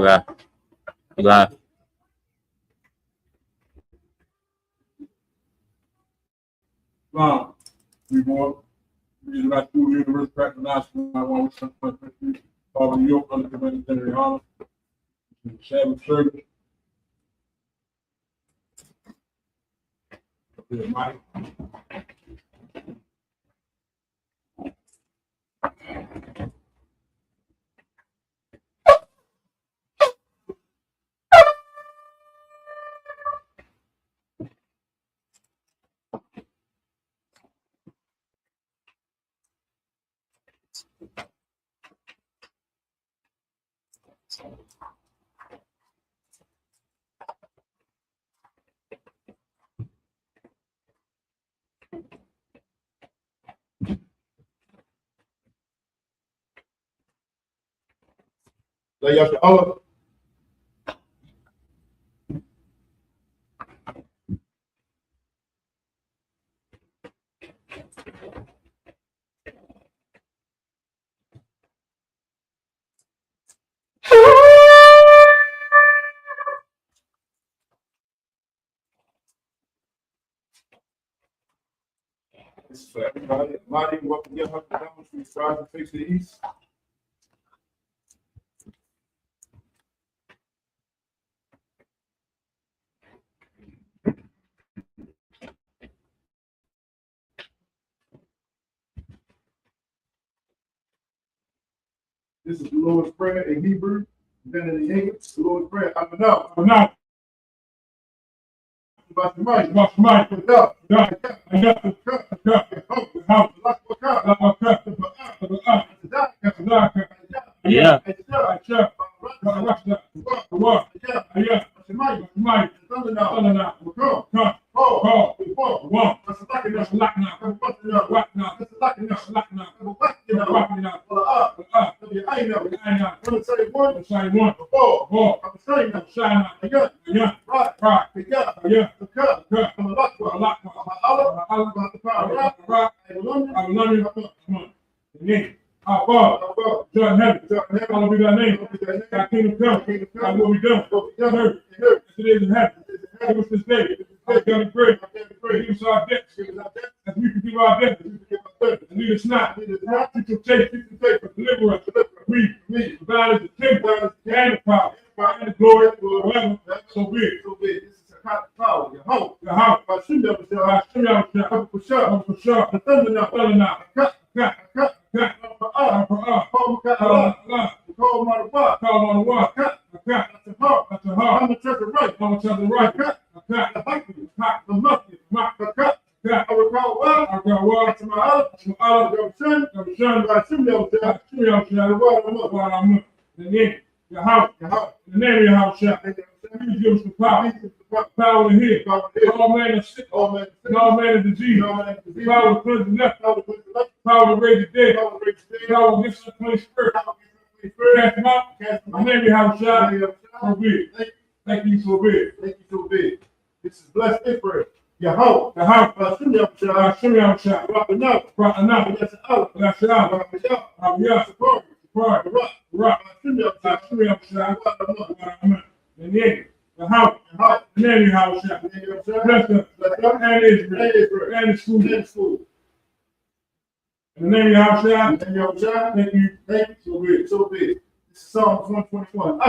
Right. Right. We want to like school university practice high school. I want to all New York under community honor. Sabbath Service. Yeah, Mike. Lay up the olive. This is for everybody. Mighty, welcome to your down street, rise and face the east. This is the Lord's Prayer in Hebrew, then in English, the Lord's Prayer. I'm enough. About the mic, Yeah. Our Father, John Heaven, hallowed be thy name. Thy kingdom come, thy will be done. Earth, as it is in heaven. Give us this day our daily bread. Forgive us our debts, as we forgive our debtors. And lead us not into temptation, but deliver us. We, for thine is the kingdom, and the power, and the glory forever. So be it. This is the power, your hope. For sure. The thunder now. Cut. Call on the water. That's the heart. I'm the church of right. The musket. I will call water. To my olive. Son. By the water. Your house. The name of your house shall. Please give us the power to heal. All man is sick. All man is disease. Power to cleanse the left. Power to raise the dead. Power against the unclean spirit. Cast them out. The name of your house shall. So be it. Thank you, so be it. This is blessed Israel. Your house. The house. Shimmy shall. Rock enough. That's out. Rock. Shimmy shall. And then the house. The name of your house shall. Bless us. And Israel. And the school. In the name of your house shall. Thank you. So be it. This is Psalms 121.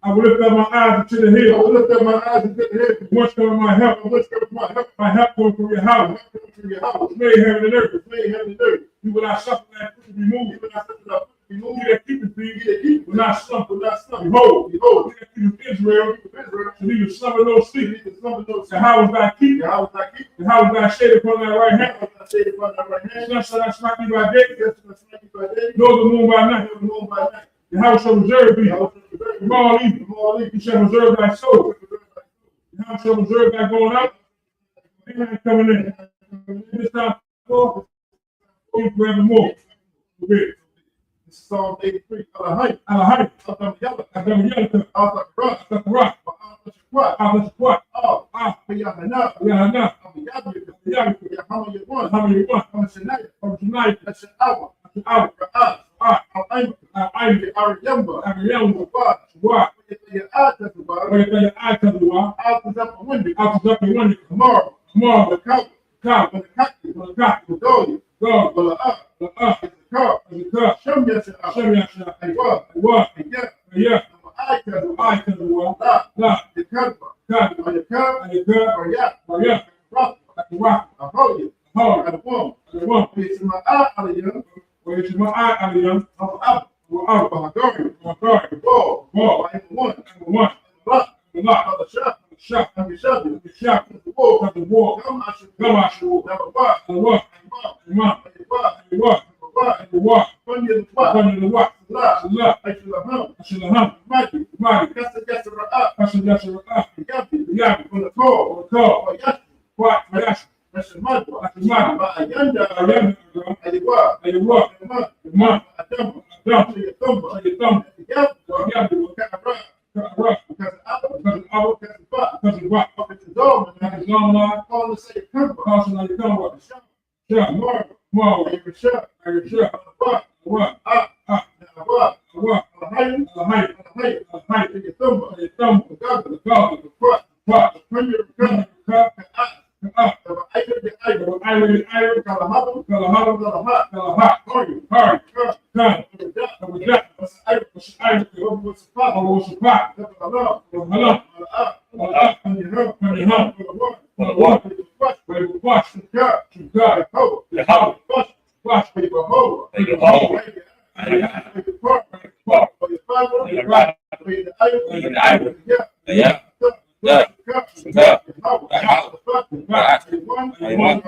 I will lift up my eyes into the hill. I will lift up my eyes into the hill. Whence cometh my help? Whence cometh my help? My help comes from your house. From your house. Which made heaven and earth. Made heaven and earth. You will not suffer that foot to be moved. You will not suffer that foot to be moved. He that keepeth thee, He that keepeth will not slumber. will not slumber. Behold, Behold, he that keepeth Israel, shall neither slumber nor sleep. The house thy keep, the house thy keep. the house thy shade upon thy right hand. The house thy shade upon thy right hand. Sun shall not smite thee by day, The sun shall not smite thee by day. nor the moon by night. Nor the moon by night. The house shall reserve thee The house shall preserve thee from all evil. from all evil. He shall reserve thy soul. Preserve thy soul. The house shall reserve thy going out, and coming in. This time forth, forevermore. This is Psalm 83. Alahai, Out of the yellow. Agamiyalka, Out of the rock. Sakara, Out of the squat. Abasquat, Out Ah, of the Yahana. Yahana, Out of the Yahana. Yahana, Yahama Yawan. Hamani, From Shania. from tonight, That's an hour. out, Out. Ah, I'm I remember. Agamiyalka, What? Wa, Your eyes at the bar. where you I tell you why, Out is up the window. out of the one, Tomorrow. tomorrow, The cow. cow, When the cock. the cock, The dog. dog, Well, the the car. the cup, Show me that out. Shemyasha, And what? what, And yeah. yeah, I tell I tell you why, you. nah, The cover. cock, On the cover. and the cup, Or yeah. or yeah, Rock. like the rock, I hold you. hard, And the woman. and the one, It's my eye out of you. where it's my eye out of young, I'm out. or out, My guard. my car, The ball. ball, I am the one. and the one, The lock. the lock, On the shot. the shot, I'm the shot. the shot, The wall. the wall, Come out. come out, the Number one. what, the mom, And what? the what, What? the what, Funny as the what? under the what, Lock. the lock, I should have hung. I should have hung, Mikey. Marty, That's the up. I should have ah, You got me. the got On the call. or the call, Oh, yes. what, yes, That's the mud. that's the money, But I yonder. I am the girl, And you what? and the what, The mud. the mom, I dump. I dump, To your thumb. on your thumb, Together. I got the Kind of rough. rough, Because I because I was, because the butt. because of what, Up at the door, like man. it's long line, Calling to say come. caution like you come with, Shut. shut, Tomorrow. tomorrow, And you shut. and you shut, What? what, Up. ah, Now what? what, On the height. the height, On the height. the height, To your thumb. on your thumb, The governor. the collar, The foot. what, When you're the coming. cup, up, The item. The item. the iron, Because the hubble. color hot, The hot. color hot, Hurry. hard, Come. come, The duck. and with that, What's the item? what's the iron, What's the pot? or what's the pot, That's the love. or hello, Up. up, On your hump. on your hump, On the water. on the water, On the water. where you wash, The cup. to God, The hoe. the house, Wash. wash, For your hoe. Thank you, Paul. For your park. wash, For your father. You're right. For your item. For your item. Yeah. Yeah. Cup. Yeah. Cup. Yeah. The hoe. The hoe. The fuck. right, The one. The one.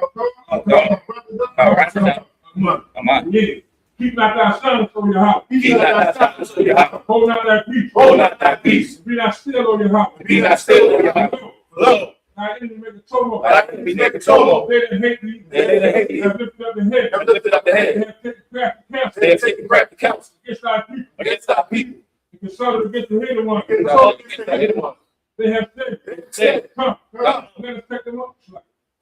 come on, Come on. yeah, keep not thy son from your house, Keep not thy silence on your house. hold not thy peace, Hold not thy peace. be not still on your house, Be not still on your house. Lo, thy enemy make a total, thy enemy make a total. they that hate thee, They that hate thee have lifted up the head, have lifted up the they head. have taken craft counsel They have taken crafty counsel against thy people, against thy people. and consulted against the hidden one, Against thy hidden one. they have said, They have said, come, Come. let us take them up,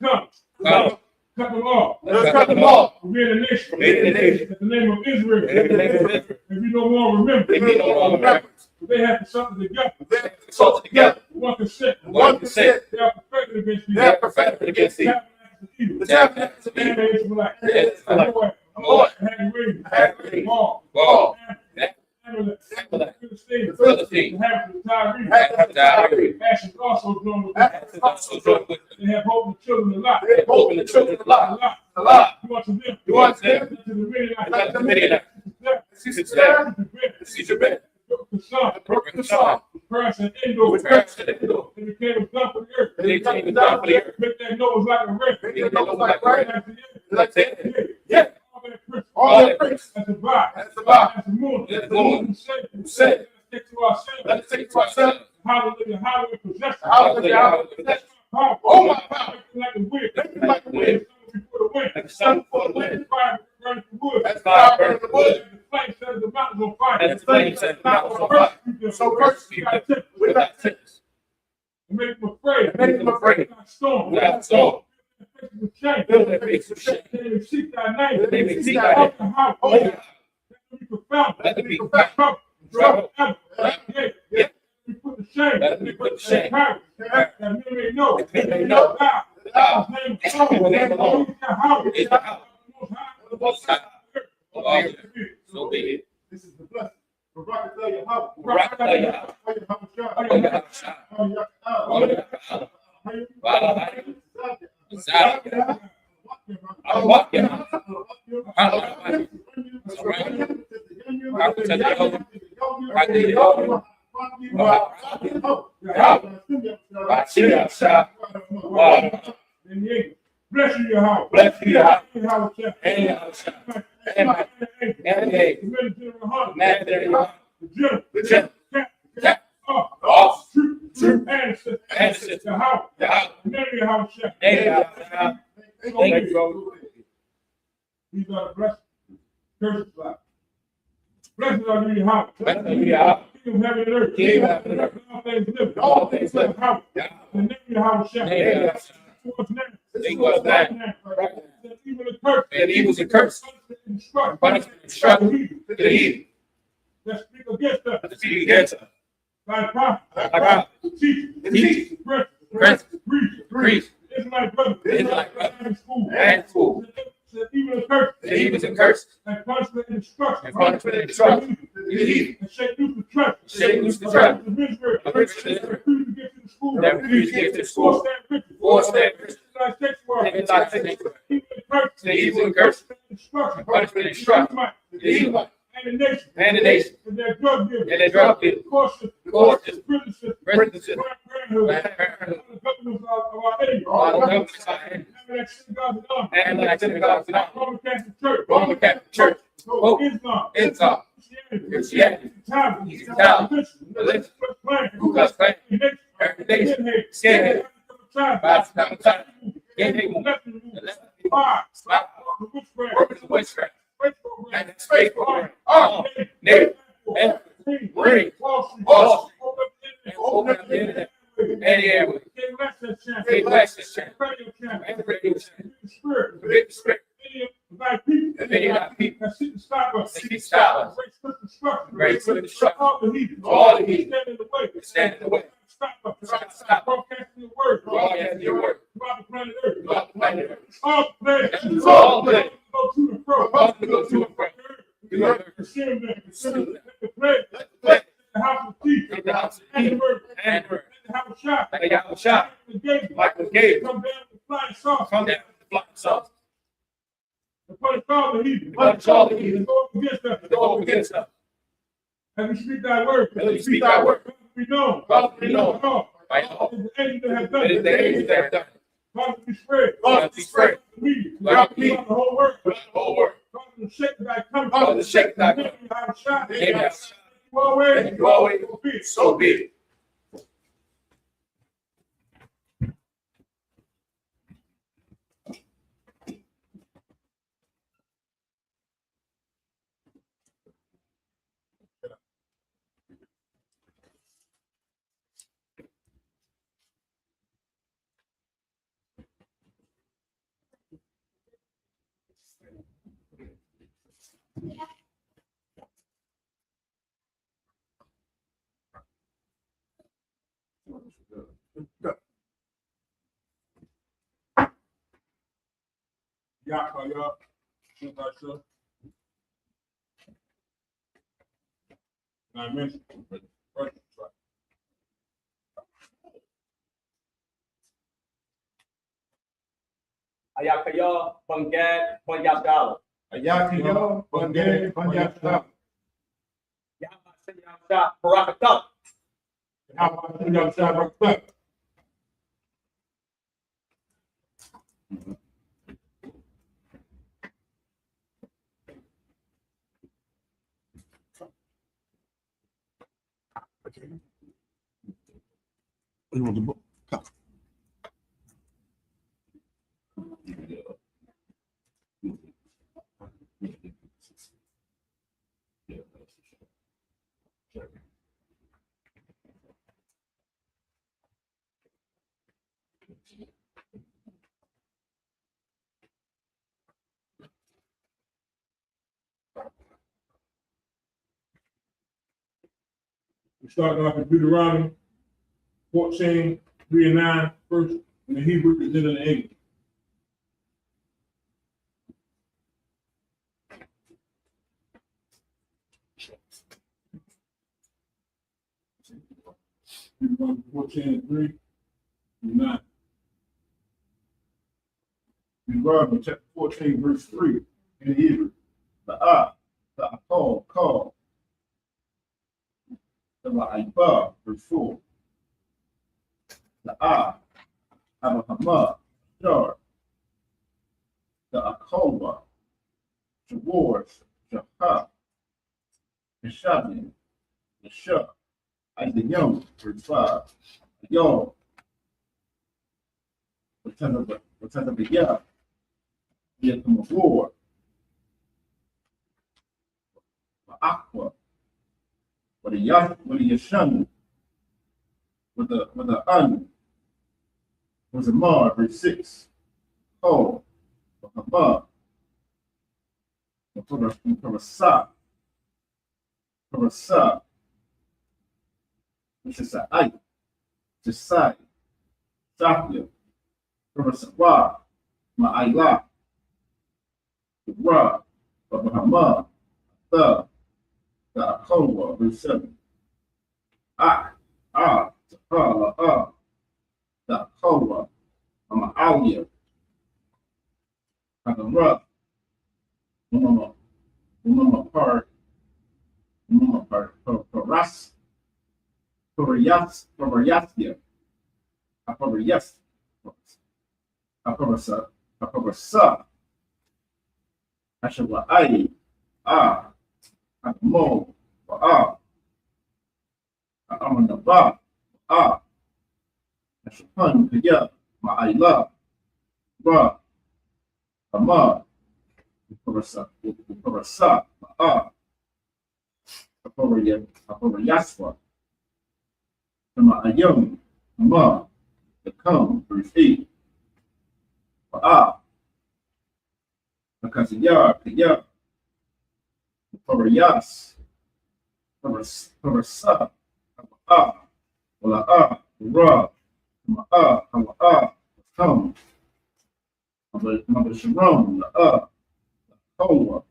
come, Come. cut them off, Let's cut them off. from being a nation, From being a nation. in the name of Israel, In the name of Israel. if you no more remember, They be no longer members. they have consulted together, They have consulted together. one consent, One consent. they are perfected against thee, They have perfected against thee. the The tabernacles of and evil. the Israelites, The Israelites. I'm Lord, having raised, Having Paul, Paul, Amalek, Amalek, Philistine, Philistine, the half of the Tyree, have Tyre. Ashes also joined with Have them. also joined with them. They have hope in the children of Lot. They have hope in the children of Lot. Lot. Lot. You want to them. You want to them. To the Midianites. Like the Midianites. The The seizure bed. son, The broken son. the Paris and Endor, Which perished in the window. they became a dump of the earth. They came to die for the earth. Make that nose like a red. Make that nose like a red. Like the end. Like that. Yeah. All that prince. All that prince. That's a vibe. That's the vibe. That's the moon. That's the moon. Who said, let's take to ourselves. Let us take to ourselves. Hallelujah, hallelujah, possession. Hallelujah, hallelujah, possession. Power. Oh, my power. Make it like a wind. Make it like a wind. Before the wind. Like the sun before the wind. Fire burning the wood. As fire burns the wood. And the flame sets the mountains on fire. And the flame sets the mountains on fire. So curse people without tempest. And make them afraid. And make them afraid. Without storm. Without storm. Fill their faces with shame. They may seek thy name. They may seek thy name. The house. Oh, yeah. Let them be profound. Let them be profound. Trouble. Trouble. Yeah. Yeah. We put to shame. Let them be put to shame. That men may know. That men may know. Thou. Thou. His name His name alone. is the house. Is the house. The Most High. Of all the earth. So be it. This is the blessing. Barak Yahweh. Barak Yahweh. Yahweh. I'm walking. Bless you, your house. Bless you, your house. Your house, chef. And your house. And my And the True answer. The house. Name your house, chef. Thank you. These are the blessings. Curses life. Blessings are in your house. Blessings are in your house. King of heaven and earth. King of heaven and earth. All things live. All things live. House. The name of your house, chef. Name your house. What's name? Think what's that? That evil is cursed. That evil's a curse. Punishment and destruction to the evil. That speak against us. To speak against us. By prophet. By prophet. Teach. Prince. Preach. Israelite brothers. Israelite brothers. And school. And school. That evil is cursed. That evil's a curse. And punishment and destruction. And punishment and destruction to the evil. And shake loose the trust. Shake loose the trust. The ministry. Of Israel. Refuse to get to the school. That refuse to get to the school. Or stand Christian. It's like sanctuary. The evil and curse. Destruction. Punishment and destruction to the evil. And the nation. And the nation. And their drug dealers. And their drug dealers. Courses. Prison system. Planned Parenthood. All the governments of our area. All the governments of our area. And like synagogues and armies. Roman Catholic Church. Roman Catholic Church. Pope. Islam. Christianity. Italian. Religion. Ku Klux Klan. American nation. Skinhead. Baptist. Witchcraft. And space program. Native. And Marine. Wall Street. And open up the internet. And the airway. Take Lexus channel. And the radio channel. The big spirit. And many of our people. That seek to stop us. Seek to stop us. Great Great destruction. All the heathen. All the heathen. Stand in the way. Stand in the way. Stop us. Try to stop us. Broadcasting your word. Broadcasting your word. Throughout the planet Earth. Throughout the planet Earth. All the planets. All the planets. Go to and fro. All to go to and fro. You are Consume them. Consume them. Let the plague. Let the plague. The house of peace. Take the house of And the peace. word. And the word. Let the house of shot. Like a house shot. The gate. Like the gate. Come down with flying sauce. Come down with the flying sauce. The punish all the heathen. Punish all the heathen. Go up against us. Go up against us. As we speak thy word. As we speak thy word. Be known. Father, be known. By all. It is the angel that has done It is the angels that have done it. Father, be spread. Father, be spread. Throughout the whole world. Throughout the whole world. Father, the shake thy coming. Father, the shake thy coming. Have a shot. Amen. You always. And you always will be. So be it. I mentioned first try. Ayakayo, Pangad, Panyasdala. Ayakayo, Bangay, Panyata. Yamasayamsa, Parakata. You want the book? We started off in Deuteronomy 14, 3 and 9 first, and the Hebrew is in the English. Deuteronomy 14, 3 and 9. Deuteronomy chapter 14, verse 3 in the Hebrew. The call. The Iba, verse 4. The Abahama, Shar. The Akoba, Shawards, Shahab, the Shabin, the Shah, as the young, verse 5. The Yom, return of the Yah, yet the war. The Aqua, with the Yashan, with the An, was a Mar, verse 6. Oh, the Haba, the Sa, which is a I, to Sai, Shakya, Sawa, Ma'ayla, the Ra, the Bahama, the Akowa, verse 7. The Akowa, Ma'alia, the Ra, Mama part, Parayasya, Aparasa, Ashawai, Mo, Amanaba, Ashapan, Kaya, Ma'ayla, Ra, Ama, Parasa, Aparayaswa, Ayam, Ma, the come, verse 8. Kaya, Parayas, Parasa, Ra, come, Mother Sharon, Kowa,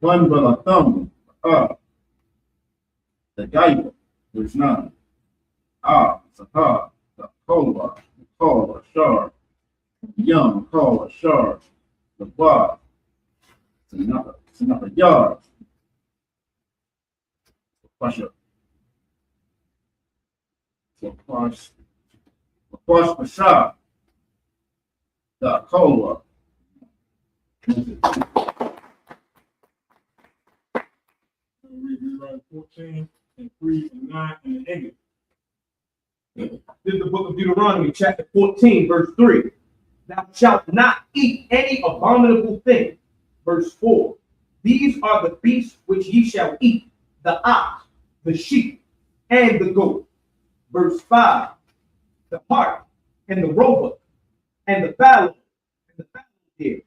One Balatham, the Gaiba, there's none. Sahar, the Kowa, Shar, Young, Kowa, Shar, the Ba, it's another yard. Pasha. Wash Pasha, the Kowa. 14 and 3 and 9 and 8. This is the book of Deuteronomy, chapter 14, verse 3. Thou shalt not eat any abominable thing. Verse 4. These are the beasts which ye shall eat, the ox, the sheep, and the goat. Verse 5. The hart, and the roebuck, and the fallow, and the fallow deer,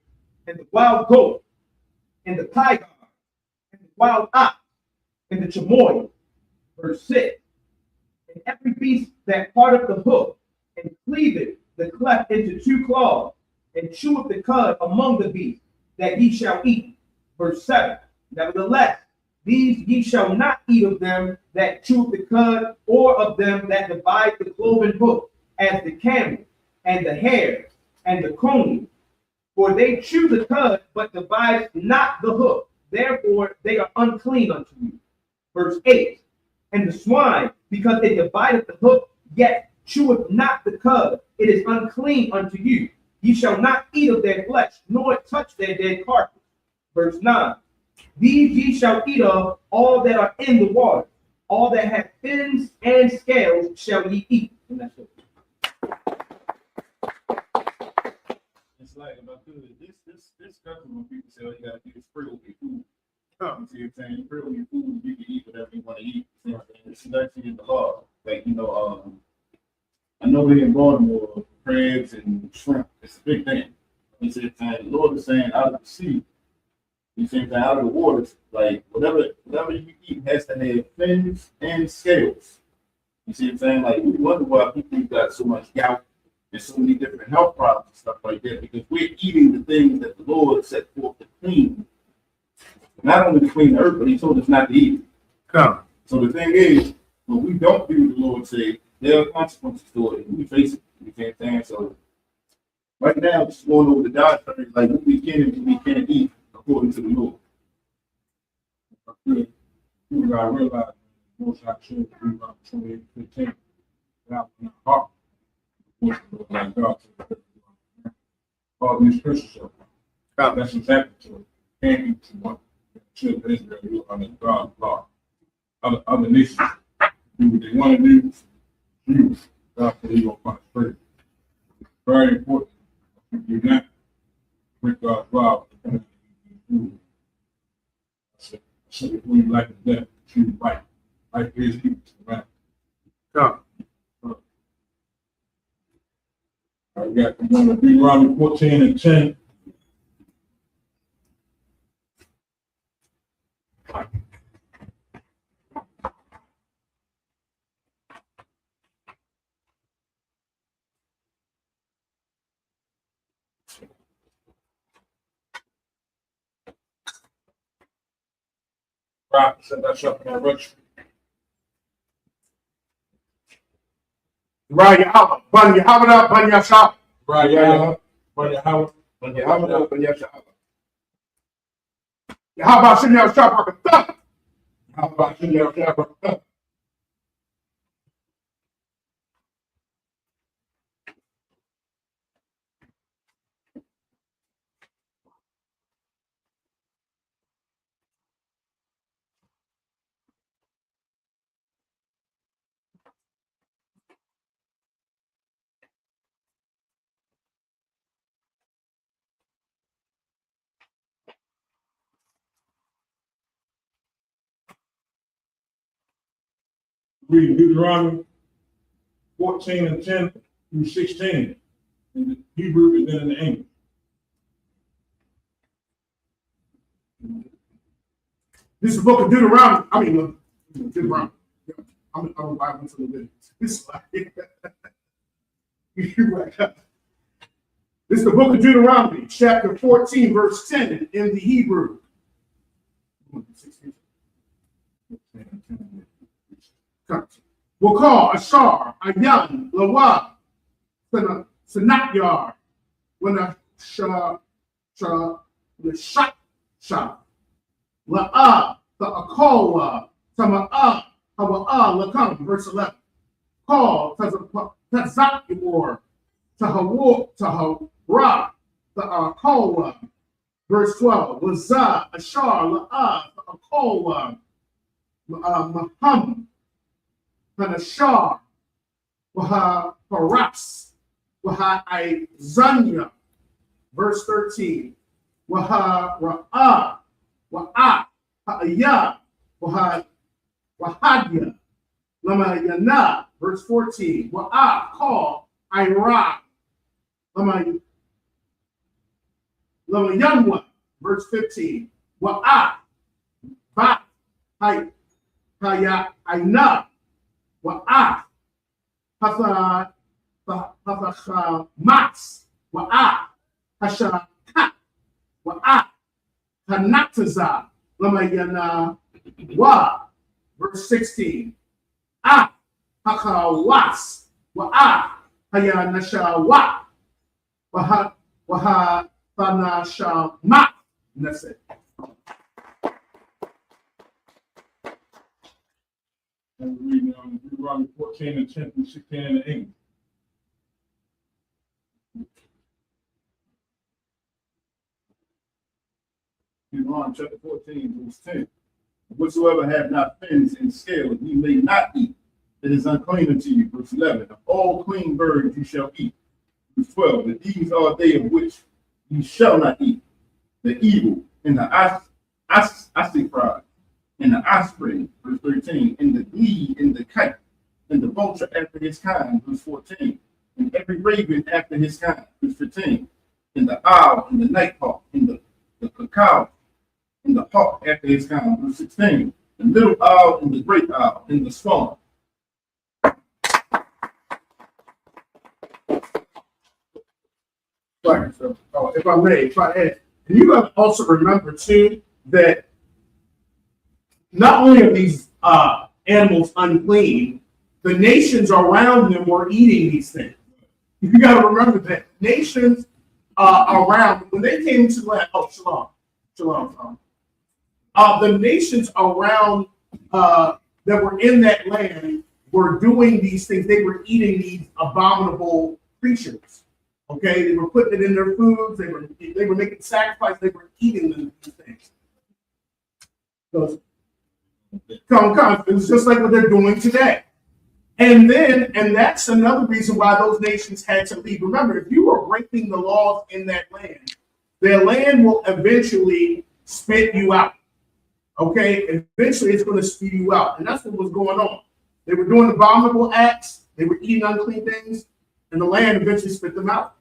and the wild goat, and the tiger, and the wild ox, and the chamoy. Verse 6. And every beast that parteth the hoof, and cleaveth the cleft into two claws, and cheweth the cud among the beasts, that ye shall eat. Verse 7. Nevertheless, these ye shall not eat of them that chew the cud, or of them that divide the cloven hoof, as the camel, and the hare, and the coney. For they chew the cud, but divide not the hoof. Therefore they are unclean unto you. Verse 8. And the swine, because it divideth the hoof, yet cheweth not the cud, it is unclean unto you. Ye shall not eat of their flesh, nor touch their dead carcass. Verse 9. These ye shall eat of all that are in the water. All that have fins and scales shall ye eat. And that's it. It's like about this country when people say, oh, you gotta do sprinkle your food. You see what I'm saying? Sprinkle your food, you can eat whatever you want to eat. This is actually in the law. Like, I know we're in Baltimore, crabs and shrimp, it's a big thing. You see what I'm saying? The Lord is saying out of the sea, you see what I'm saying, out of the waters, like whatever you eat has to have fins and scales. You see what I'm saying? Like, we wonder why people got so much gout and so many different health problems and stuff like that, because we're eating the things that the Lord set forth to clean. not only to clean the earth, but he told us not to eat it. Come. So the thing is, when we don't do what the Lord say, there are consequences to it, and we face it. You know what I'm saying? So right now, just going over the doctrine, like what we can and what we can't eat according to the Lord. You gotta realize most I should be about 28, 15 without my heart. Like God said, all these Christians are. That's exactly true. Can't eat too much. Children of Israel, you under God's law. Other nations do what they want to do. You, God said, He's gonna punish free. Very important. You do not break God's law. I said, if we like the death, choose right. Like is people to the right. Come. I got Deuteronomy 14 and 10. Right, set that up in our registry. Right, Yahweh. Bun Yahweh up, Bun Yahshua. Right, yeah. Yahweh. Yahweh up, Bun Yahshua. Yahweh Shem Yahshua Barakatah. Yahweh Shem Yahshua Barakatah. Read Deuteronomy 14 and 10 through 16 in the Hebrew and then in the English. This is the book of Deuteronomy. I mean, Deuteronomy. I'm a Bible to the This is like, this is the book of Deuteronomy, chapter 14, verse 10 in the Hebrew. We'll call Ashar, Ayan, Lawa, Sanatyar, when a Shah, the Shak, La'a, the Akola, Tama'a, Hawa'a, Lakam, verse 11. Call Tazakibor, Tahawra, the Akola, verse 12. Waza, Ashar, La'a, the Akola, Maham, Hanashar, Waha Paraps, Waha Izanya, verse 13. Waha Ra'a, Wa'a, Ha'aya, Waha Wahadya, Lama Yana, verse 14. Wa'a, call Ira, Lama Yanwa, verse 15. Wa'a, Ba, Haya, Aina, Wa'a, Hatha, Mats, Wa'a, Hasha, Wa'a, Hanataza, Lama Yana, Wa, verse 16. Ah, Hakawas, Wa'a, Haya Nasha Wa, Waha Tanasha Ma. And that's it. And we're reading Deuteronomy 14 and 10 through 16 in the English. Deuteronomy chapter 14, verse 10. Whatsoever have not fins and scales, ye may not eat. It is unclean unto you. Verse 11. Of all clean birds you shall eat. Verse 12. And these are they of which you shall not eat: the eagle, and the ossifrog, and the osprey. Verse 13. And the glede, and the kite, and the vulture after his kind. Verse 14. And every raven after his kind. Verse 15. And the owl, and the nighthawk, and the cacao, and the hawk after his kind. Verse 16. The little owl, and the great owl, and the swan. Right. So, if I may, if I add, and you have to also remember too that not only are these animals unclean, the nations around them were eating these things. You got to remember that nations around, when they came to the land, shalom. The nations around that were in that land were doing these things. They were eating these abominable creatures. Okay, they were putting it in their foods. They were making sacrifices. They were eating these things. So, it's just like what they're doing today. And that's another reason why those nations had to leave. Remember, if you were breaking the laws in that land, their land will eventually spit you out. Okay, eventually it's going to spew you out. And that's what was going on. They were doing abominable acts, they were eating unclean things, and the land eventually spit them out.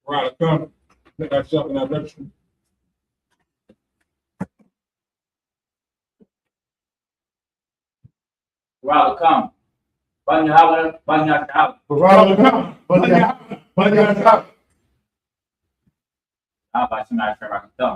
Right, come. Let that shop in that direction. Rather come. Banyak hal, banyak hal. Apa sih masyarakat kita?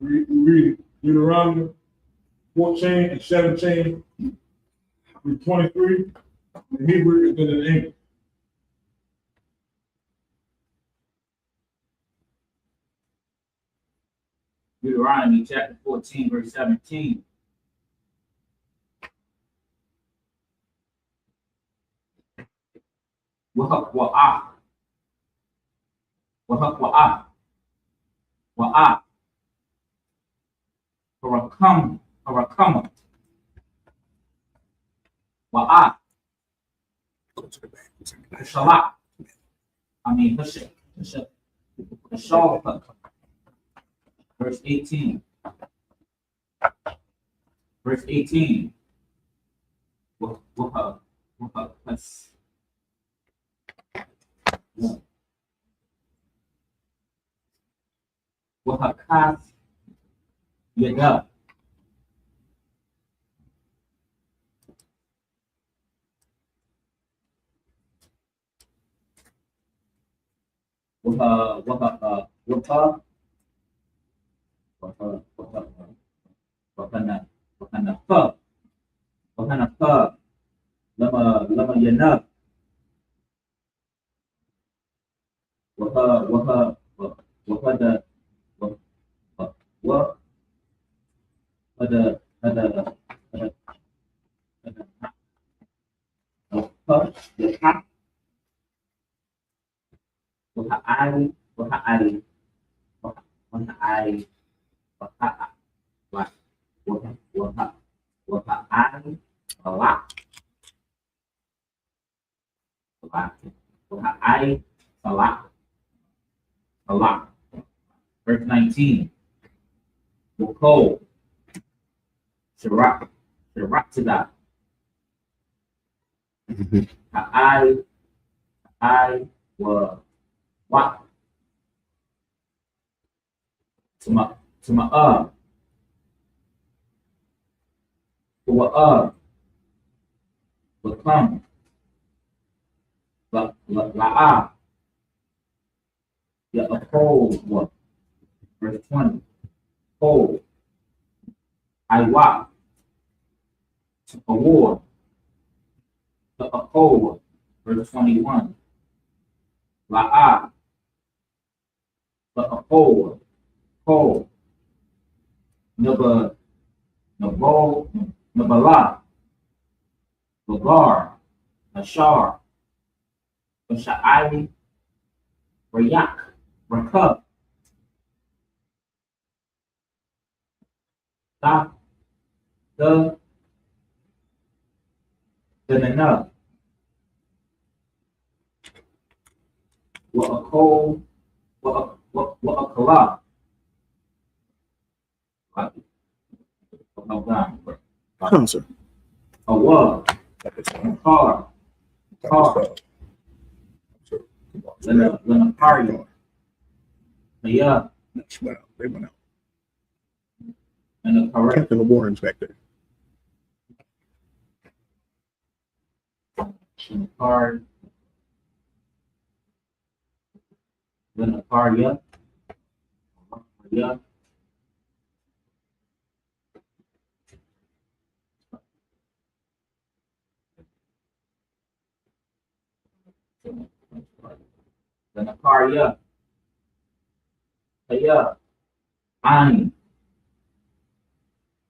Read Deuteronomy 14 and 17 through 23 in Hebrew and then in English. Deuteronomy chapter 14, verse 17. Wa'ah. Harakam. Wa'ah. Hashalak. Hashal. Verse 18. Verse 18. Wahakas Yada. Lama yana. Verse 19. Wako. Shirak to that. I were what? To my become la yeah, oppose what? Verse 20. Hold. I walk to award the uphold. Verse 21. La the uphold. Hold. Nabala. Bagar. Ashar. Bashai. Rayak. Rakub. the enough. What a cold, what a collab. No down. Come, sir. A what? Car. Then a party. Yeah. Well, they went out. And a correct. Captain Warren's back there. Card. Then a card, yeah. Yeah. Then a card, yeah. Yeah. Iron.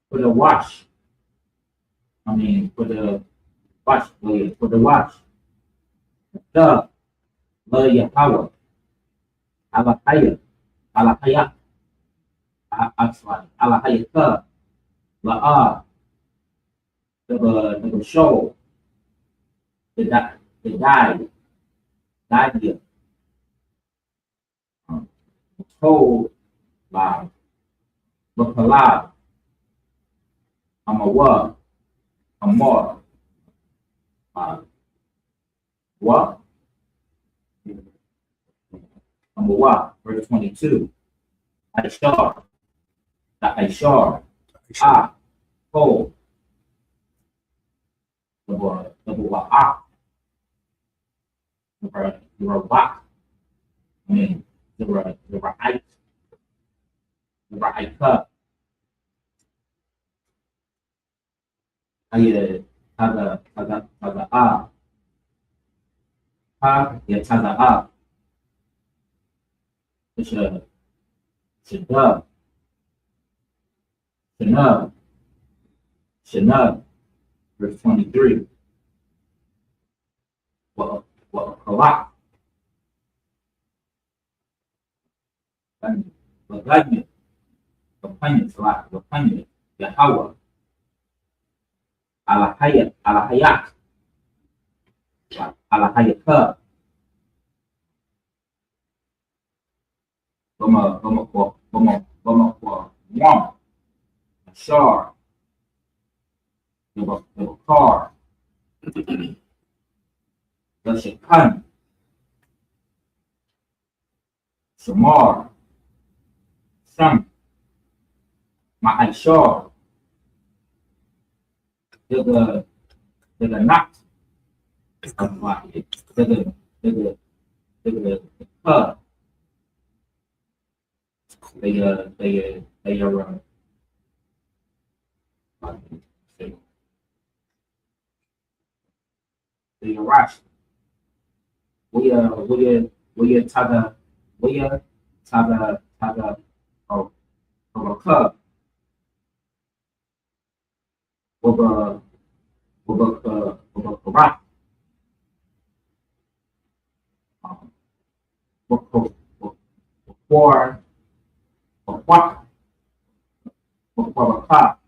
For the wash. I mean, for the wash, for the wash. The Yahweh. Alahaya. Alahaya. I'm sorry. Alahaya. La'a. The show. The died. Died here. Told by Bakala. I'm a what? I'm more. What? I'm a what? Verse 22. I shar. Ah. Hold. The what? Ah. The what? I mean, the right. The right cup. Taga ah. Ha, ya taga ah. Shanub, verse 23. What Kalak. Laganya, Lapanya, Yahweh, Alahayat, Alahayat, Bama, Ashar, the car, the Shekan, Shamar, Sam, Ma'ashar, the not, they are rush. We tada, of a club, of a rock, for what, for a cup,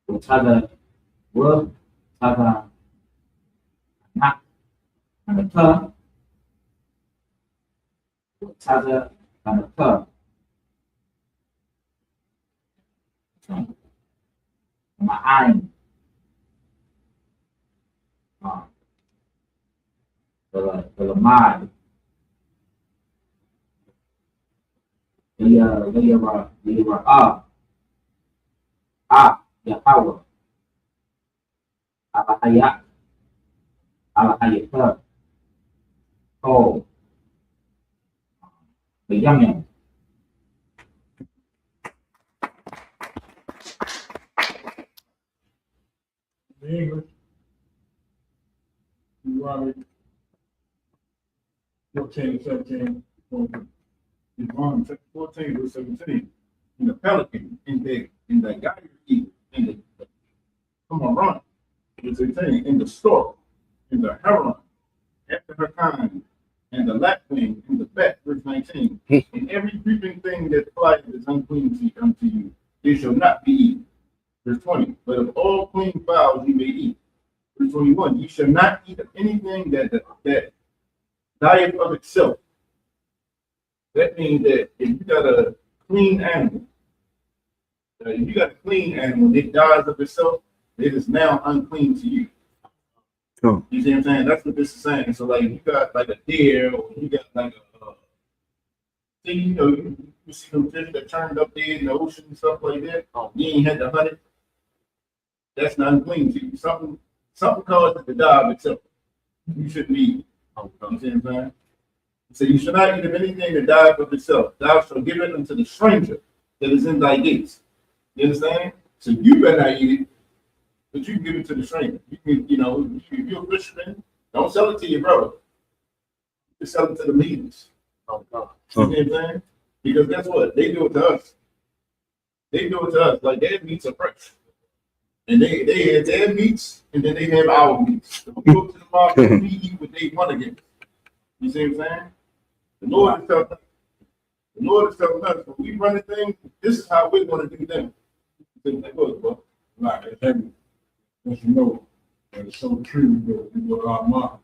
tada, wood, tada, not, and a cup, tada, and a cup. My iron, the mind, Yahweh, Alahayat, oh, the young. The English. Deuteronomy 14 and 17. Deuteronomy chapter 14, verse 17. In the pelican, in the guy eat, in the come on, run. Verse 18. In the stork, in the heron, after her kind, and the lapwing, in the bat, verse 19. And every creeping thing that flies is unclean unto you. It shall not be eaten. Verse 20, but of all clean fowls you may eat. Verse 21, you shall not eat of anything that dieth of itself. That means that if you got a clean animal, it dies of itself, it is now unclean to you. Oh. You see what I'm saying? That's what this is saying. So like you got like a deer, or you got like a thing, you see them fish that turned up there in the ocean and stuff like that. You ain't had to hunt it. That's not unclean to you. Something caused it to die of itself. You shouldn't eat it. You see what I'm saying? So you should not eat of anything that died of itself. Thou shalt give it unto the stranger that is in thy gates. You understand? So you better not eat it, but you can give it to the stranger. You can, if you're a fisherman, don't sell it to your brother. Just sell it to the leaders. You know what I'm saying? Because guess what? They do it to us. They do it to us. Like their meats are fresh. And they have their meats, and then they have our meats. So we go to the market and we eat what they want again. You see what I'm saying? The Lord is telling us, when we run the thing, this is how we're going to do them. Like, every, as you know, and it's so true that we go to our market.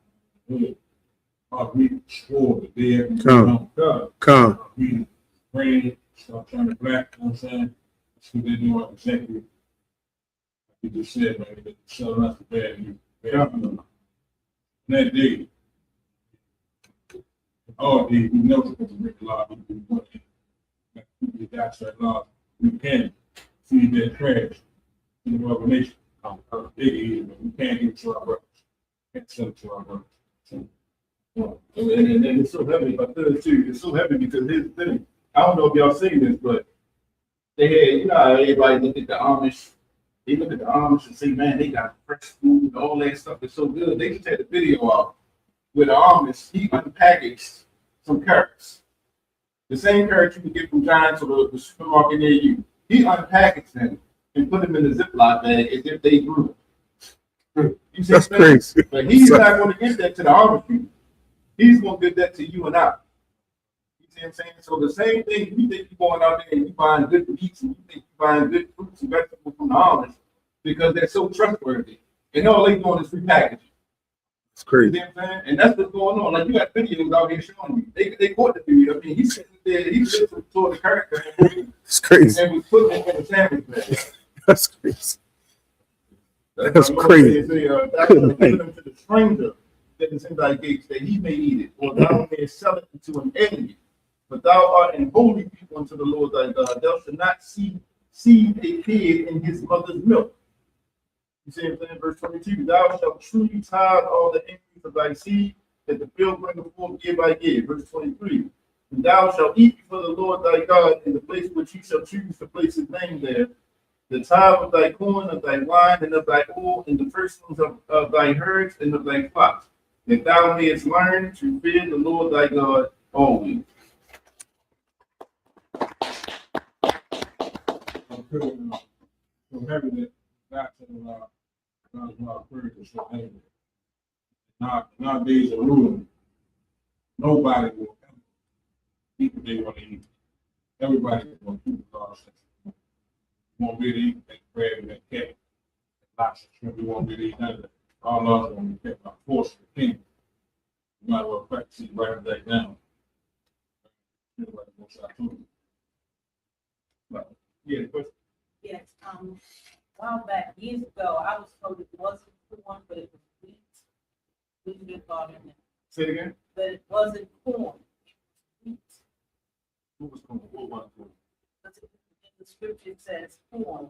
We swore the dead. Come. We praying, start turning black, you know what I'm saying? That's what they're doing exactly. Like you just said, man, they're selling us the bad news. That day, all day, we know it's going to make a lot of people get that straight law. We can feed that trash in the revelation. They can eat it, but we can't give it to our brothers. Can't sell it to our brothers. So, And it's so heavy. I feel it too. It's so heavy because here's the thing. I don't know if y'all seen this, but they had, how everybody look at the Amish. They look at the Amish and say, man, they got fresh food, all that stuff is so good. They just had a video out with the Amish. He unpackaged some carrots. The same carrots you can get from Giants or the supermarket near you. He unpackaged them and put them in a Ziploc bag as if they grew. You see That's what I'm saying? crazy. But he's not going to give that to the Amish people. He's going to give that to you and I. You see what I'm saying? So the same thing, you think you're going out there and you buying good meats and you think you're buying good fruits and vegetables from the Amish because they're so trustworthy. And all they're doing is repackaging. It's You crazy. see what I'm saying? And that's what's going on. Like you got videos out here showing you. They caught the dude. I mean, he's sitting there, he literally tore the character It's crazy. and was putting it in a sandwich bag. That's crazy. That's That's what crazy. Moses said, thou shalt give them to the stranger that is in thy gates, that he may eat it, or thou mayest sell it to an alien. But thou art an holy people unto the Lord thy God. Thou shalt not see a kid in his mother's milk. You see what I'm saying? Verse 22, thou shalt truly tithe all the increase of thy seed, that the field bringeth forth year by year. Verse 23, and thou shalt eat before the Lord thy God in the place which he shall choose to place his name there. The tithe of thy corn, of thy wine, and of thy oil, and the firstlings of thy herds and of thy flocks, that thou mayest learn to fear the Lord thy God always. I'm feeling so heavy that that's why I pray is so heavy. Nowadays, a ruling, nobody will ever eat what they want to eat. Everybody is going to keep the law. Won't be able to eat that bread and that cake. Lots of shrimp, we won't be able to eat none of that. All laws are going to be kept by force of the king. You might as well practice it right back down. Yeah, but Yes, a while back, years ago, I was told it wasn't corn, but it was wheat. We just thought in there, say it again. but it wasn't corn. Wheat. Who was going? What was going? But in the scripture it says corn.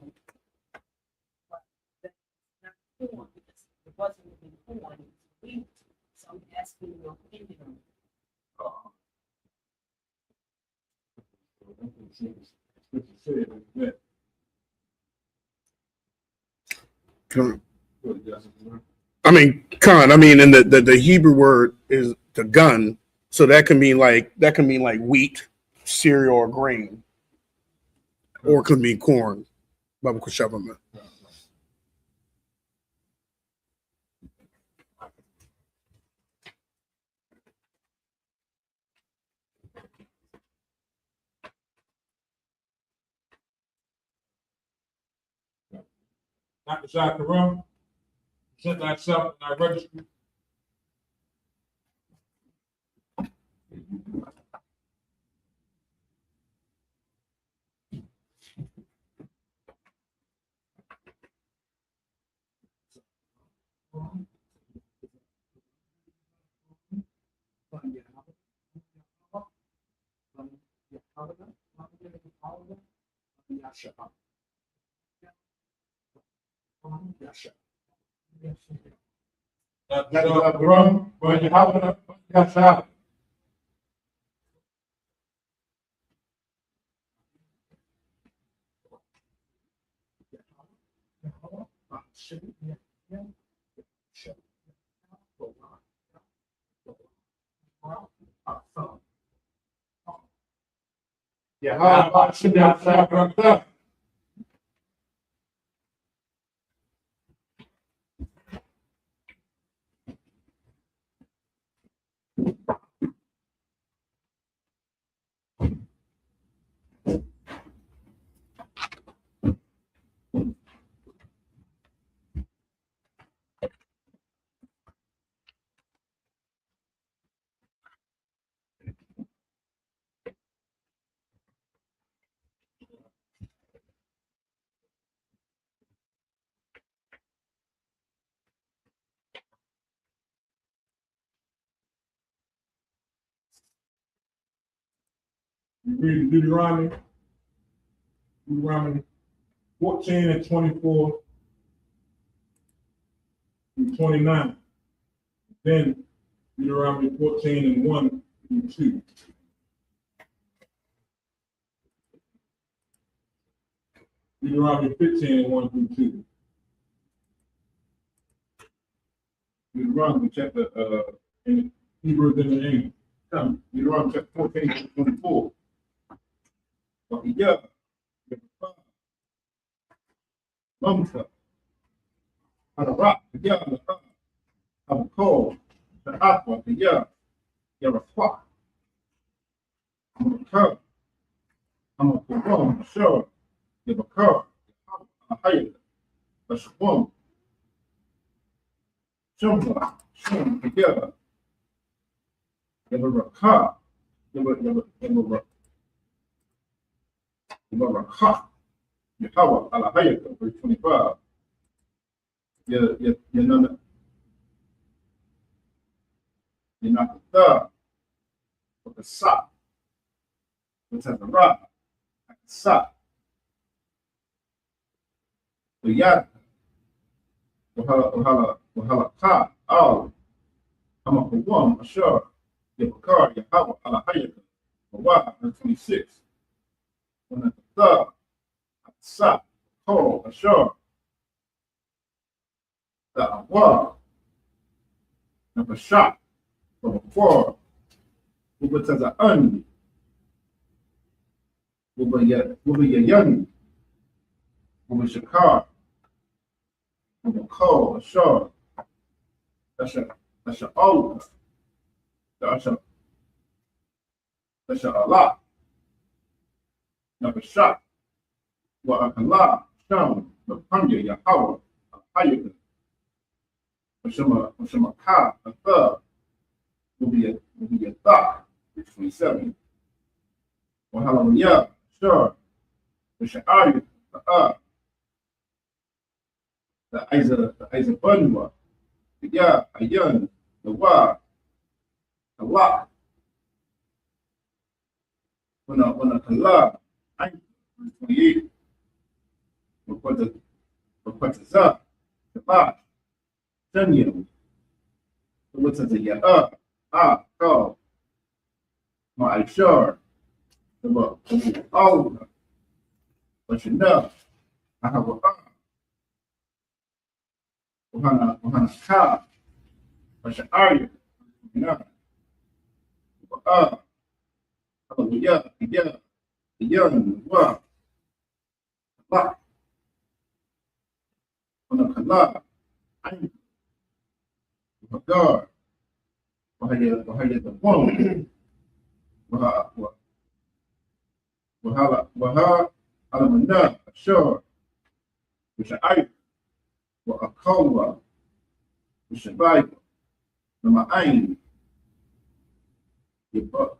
But that's not corn, because it wasn't even corn, it was wheat. So I'm asking your opinion on it. Come. I mean, and the Hebrew word is the gun, so that can mean like wheat, cereal, or grain, or it could mean corn. Bible Kushavama. not decide to run, present thyself in thy registry. Not decide to run, but you have enough. Yes, sir. Yeah, how about sit down, sir? You read Deuteronomy 14 and 24 through 29. Then Deuteronomy 14 and 1 through 2. Deuteronomy 15 and 1 through 2. Deuteronomy chapter, In Hebrews and in English. Deuteronomy chapter 14 to 24. Yeah. Mumta. On the rock, yeah, I'm cold. The aqua, yeah, you're a flock. I'm a cub. I'm a perform, sure. You're a cub. A higher. A swim. Swim together. You're a car. You're a car. You have a higher, verse 25. You're not the third, but the sock, which has a rock, like a sock. The yard, wahala ka, all. I'm a one, sure. You have a car, you have a hayaka. Why? 26. When the third, sock, call, sure. The wall, number shot, number 4. What says a onion? What be your young? What was your car? What will call, sure. That's your old. That's your a lot. Number shot. What a lot. Shown. The hunger, your hour. Higher. What's your car? A third. Will be a thought. 27. Well, hallelujah. Sure. What's your audience? The Isa Bunwa. The ya, a young, the wa, a lot. When a kala, I 28. What the za, the ba, Daniel. What's the ya, call. My sure. The book, all. But you know, I have a Ohana ka, but you are you? No. Hallelujah, yeah, the young, wow, what? On a kala, I'm a guard. Behind the one, Wahala, Alamanda, sure, which I وأقوى وشبايب لما عين يبقى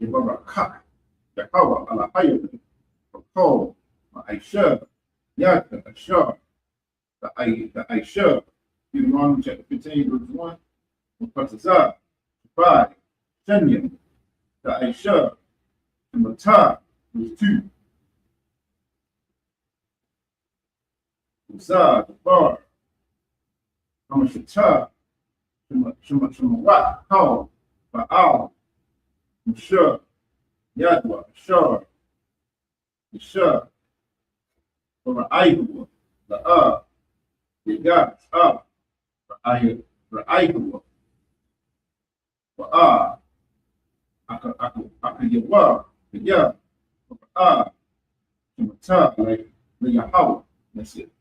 ركع يقوى على حيوه وقوم وعيشة ياك الشر the Aisha, Deuteronomy chapter 15, verse 1, وقتزار by Shenya, the Aisha, the Matah, verse 2, Uzah, the bar, Hamashata, Shemawat, Kal, Baal, Mushah, Yadwa, Ashar, Ishah, Ra'ayhu, La'ah, Yagat, Ra'ayhu, Wa'ah, Akayawa, Yah, Wa'ah, Shemata, like the Yahweh. That's it.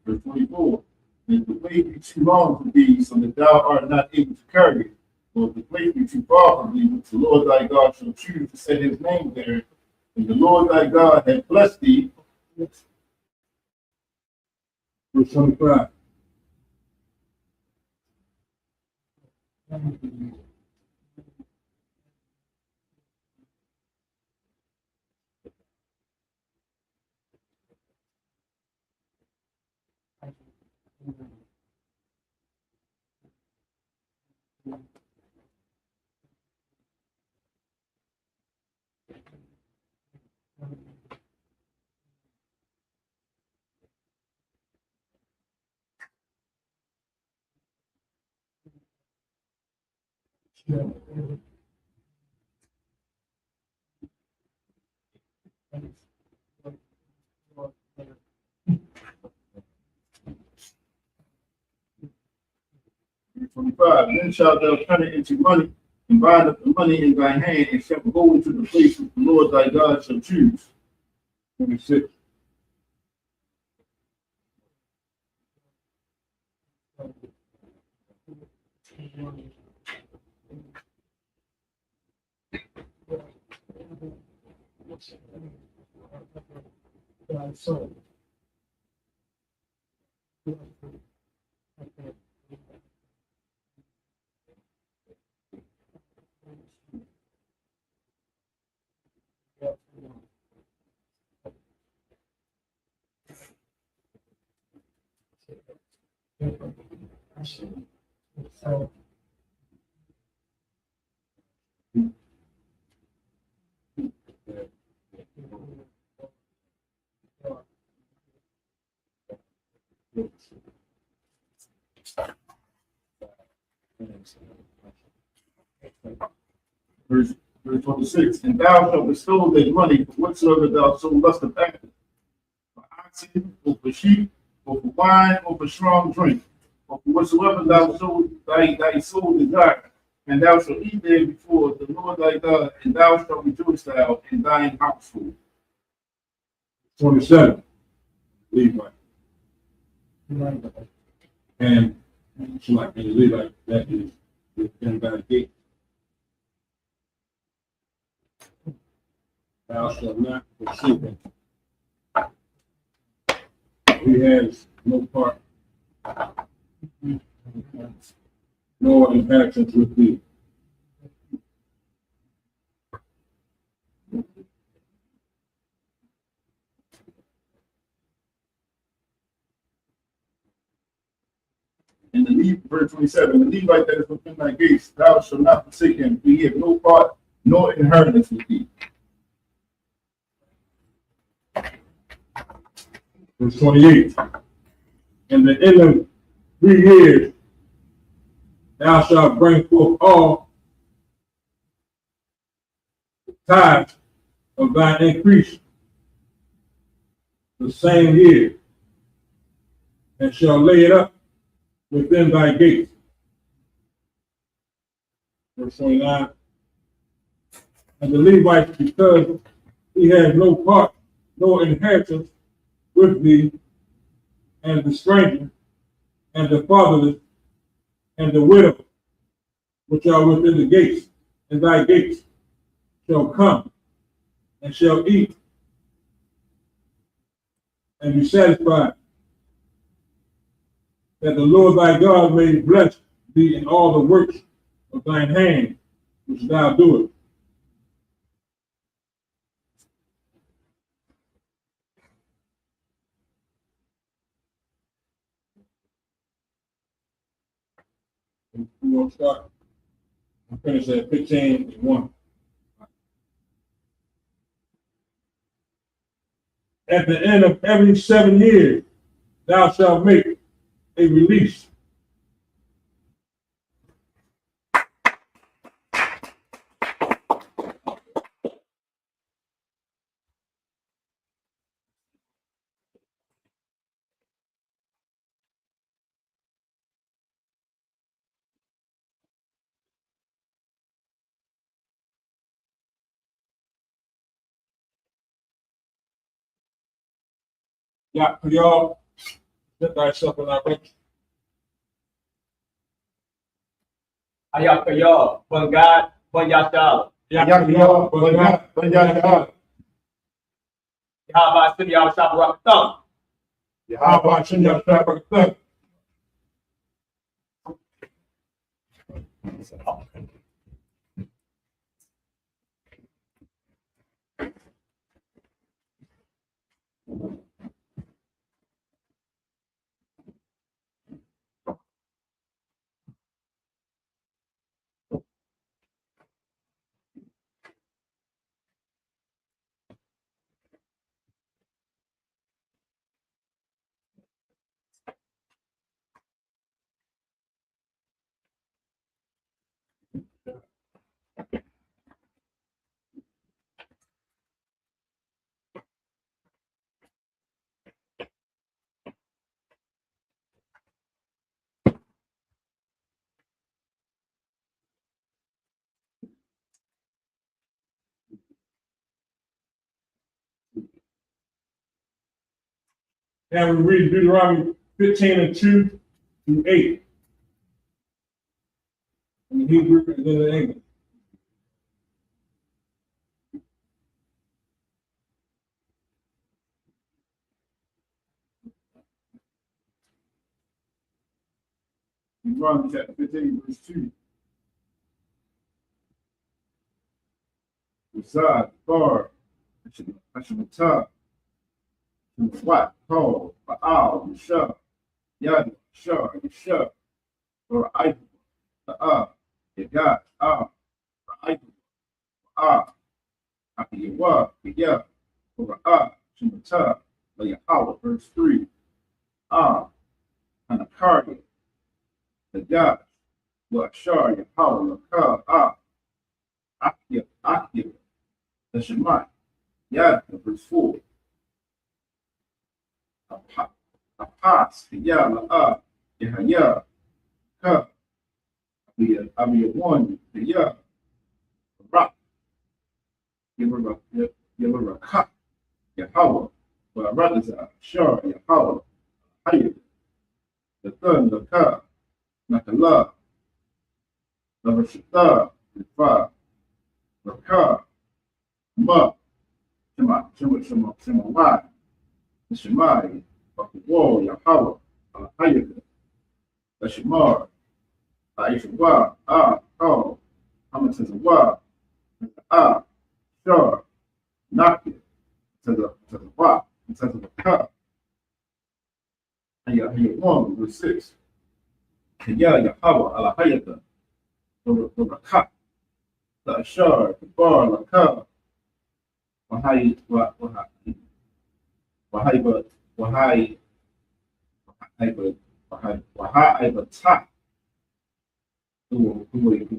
Verse 24. If the way be too long for thee, so that thou art not able to carry it, or if the place be too far from thee, which the Lord thy God shall choose to set his name there, and the Lord thy God hath blessed thee. Verse 25. Verse 25. Then shalt thou turn it into money, and bind up the money in thy hand, and shalt go into the place which the Lord thy God shall choose. 26. Verse 26, and thou shalt bestow their money for whatsoever thou so lusteth after, for oxen, or for sheep, or for wine, or for strong drink, or for whatsoever thou so thy soul desire, and thou shalt eat there before the Lord thy God, and thou shalt rejoice thou in thine household. 27. Levite. And it's like in Levite, that is within thy gate. Thou shalt not forsake him. He has no part, nor inheritance with thee. And verse 27, the Levite that is within thy gates, thou shalt not forsake him, for he have no part nor inheritance with thee. Verse 28. And the end of 3 years, thou shalt bring forth all tithes of thine increase the same year, and shall lay it up within thy gates. Verse 29. And the Levite, because he has no part, no inheritance with thee, and the stranger, and the fatherless, and the widow, which are within the gates, and thy gates, shall come, and shall eat, and be satisfied, that the Lord thy God may bless thee in all the works of thine hand, which thou doest. And we will start and finish at 15:1. At the end of every 7 years, thou shalt make a release. Yeah, for y'all, set thyself in our ranks. Ayak kayo, banggat, bangyasal. Yeah, for y'all, but yeah. Haba siniyaw sa buraktam. How about you, your traffic thing? Now we read Deuteronomy 15:2-8. In the Hebrew and then the English. Deuteronomy chapter 15, verse 2. Beside the bar, Hashematah, Swat, Paul, Baal, Yeshua, Yad, Yeshua, or I, Yagad, I, Akiyawa, Yah, or Shematah, Yahweh, verse 3. Anakari, the God, Lashar, Yahweh, Lakah, Akia, the Shemai, Yad, verse 4. Apas, Yah, Yahya, Ka, Abiyah, Yah, Rock, Yamaraka, Yahweh, Barakazah, Shar, Yahweh, Hayat, the third, the Ka, Nakala, the Rashita, the Fa, the Ka, Ma, Shema, the Shemai, of the wall, Yahweh, Hayat, the Shemar, Aishawa, Kal, Hamatazawah, Shar, Naki, to the Wa, to the Ka, and Yahweh, verse 6. Yah, Yahweh, Allah, Hayat, the Ka, the Ashar, the Bar, the Ka, Wahai, who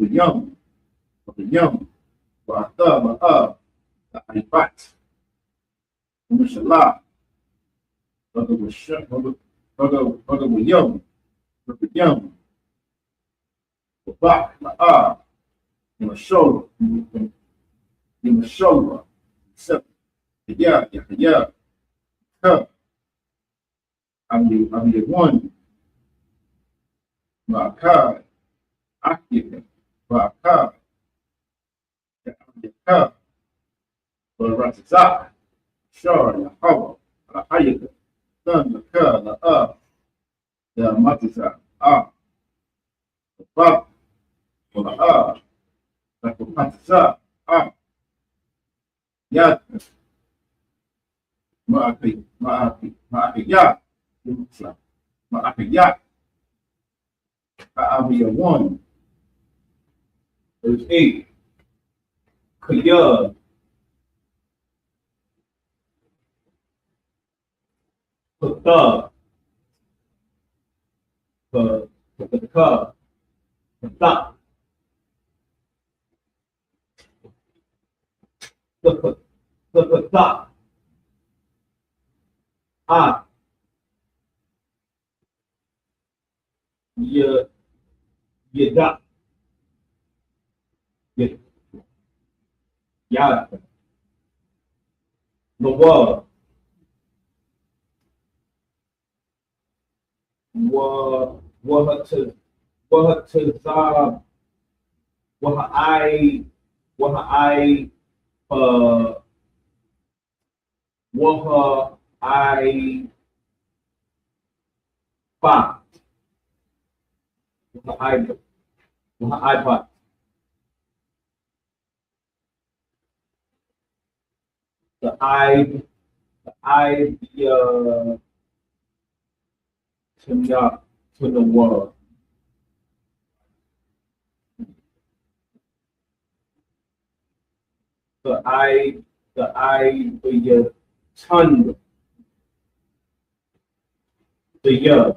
young, the Aibat, Mushalah, brother was young, Babak, Mashola, except yeah, I'm the one, Makai, Akika, Makai, Akika, Baratazak, Shar, Yahweh, Ahayaka, Son, Maka, the Matiza, the Bab, the Matiza, Yad, Ma'akiyat, Abiyah 1, verse 8, Kayad, Pata, the Yada, Yad, Nawab, Wahatazab, Wahai, Ba, Wahai Ba, the to the world. The ton, the year,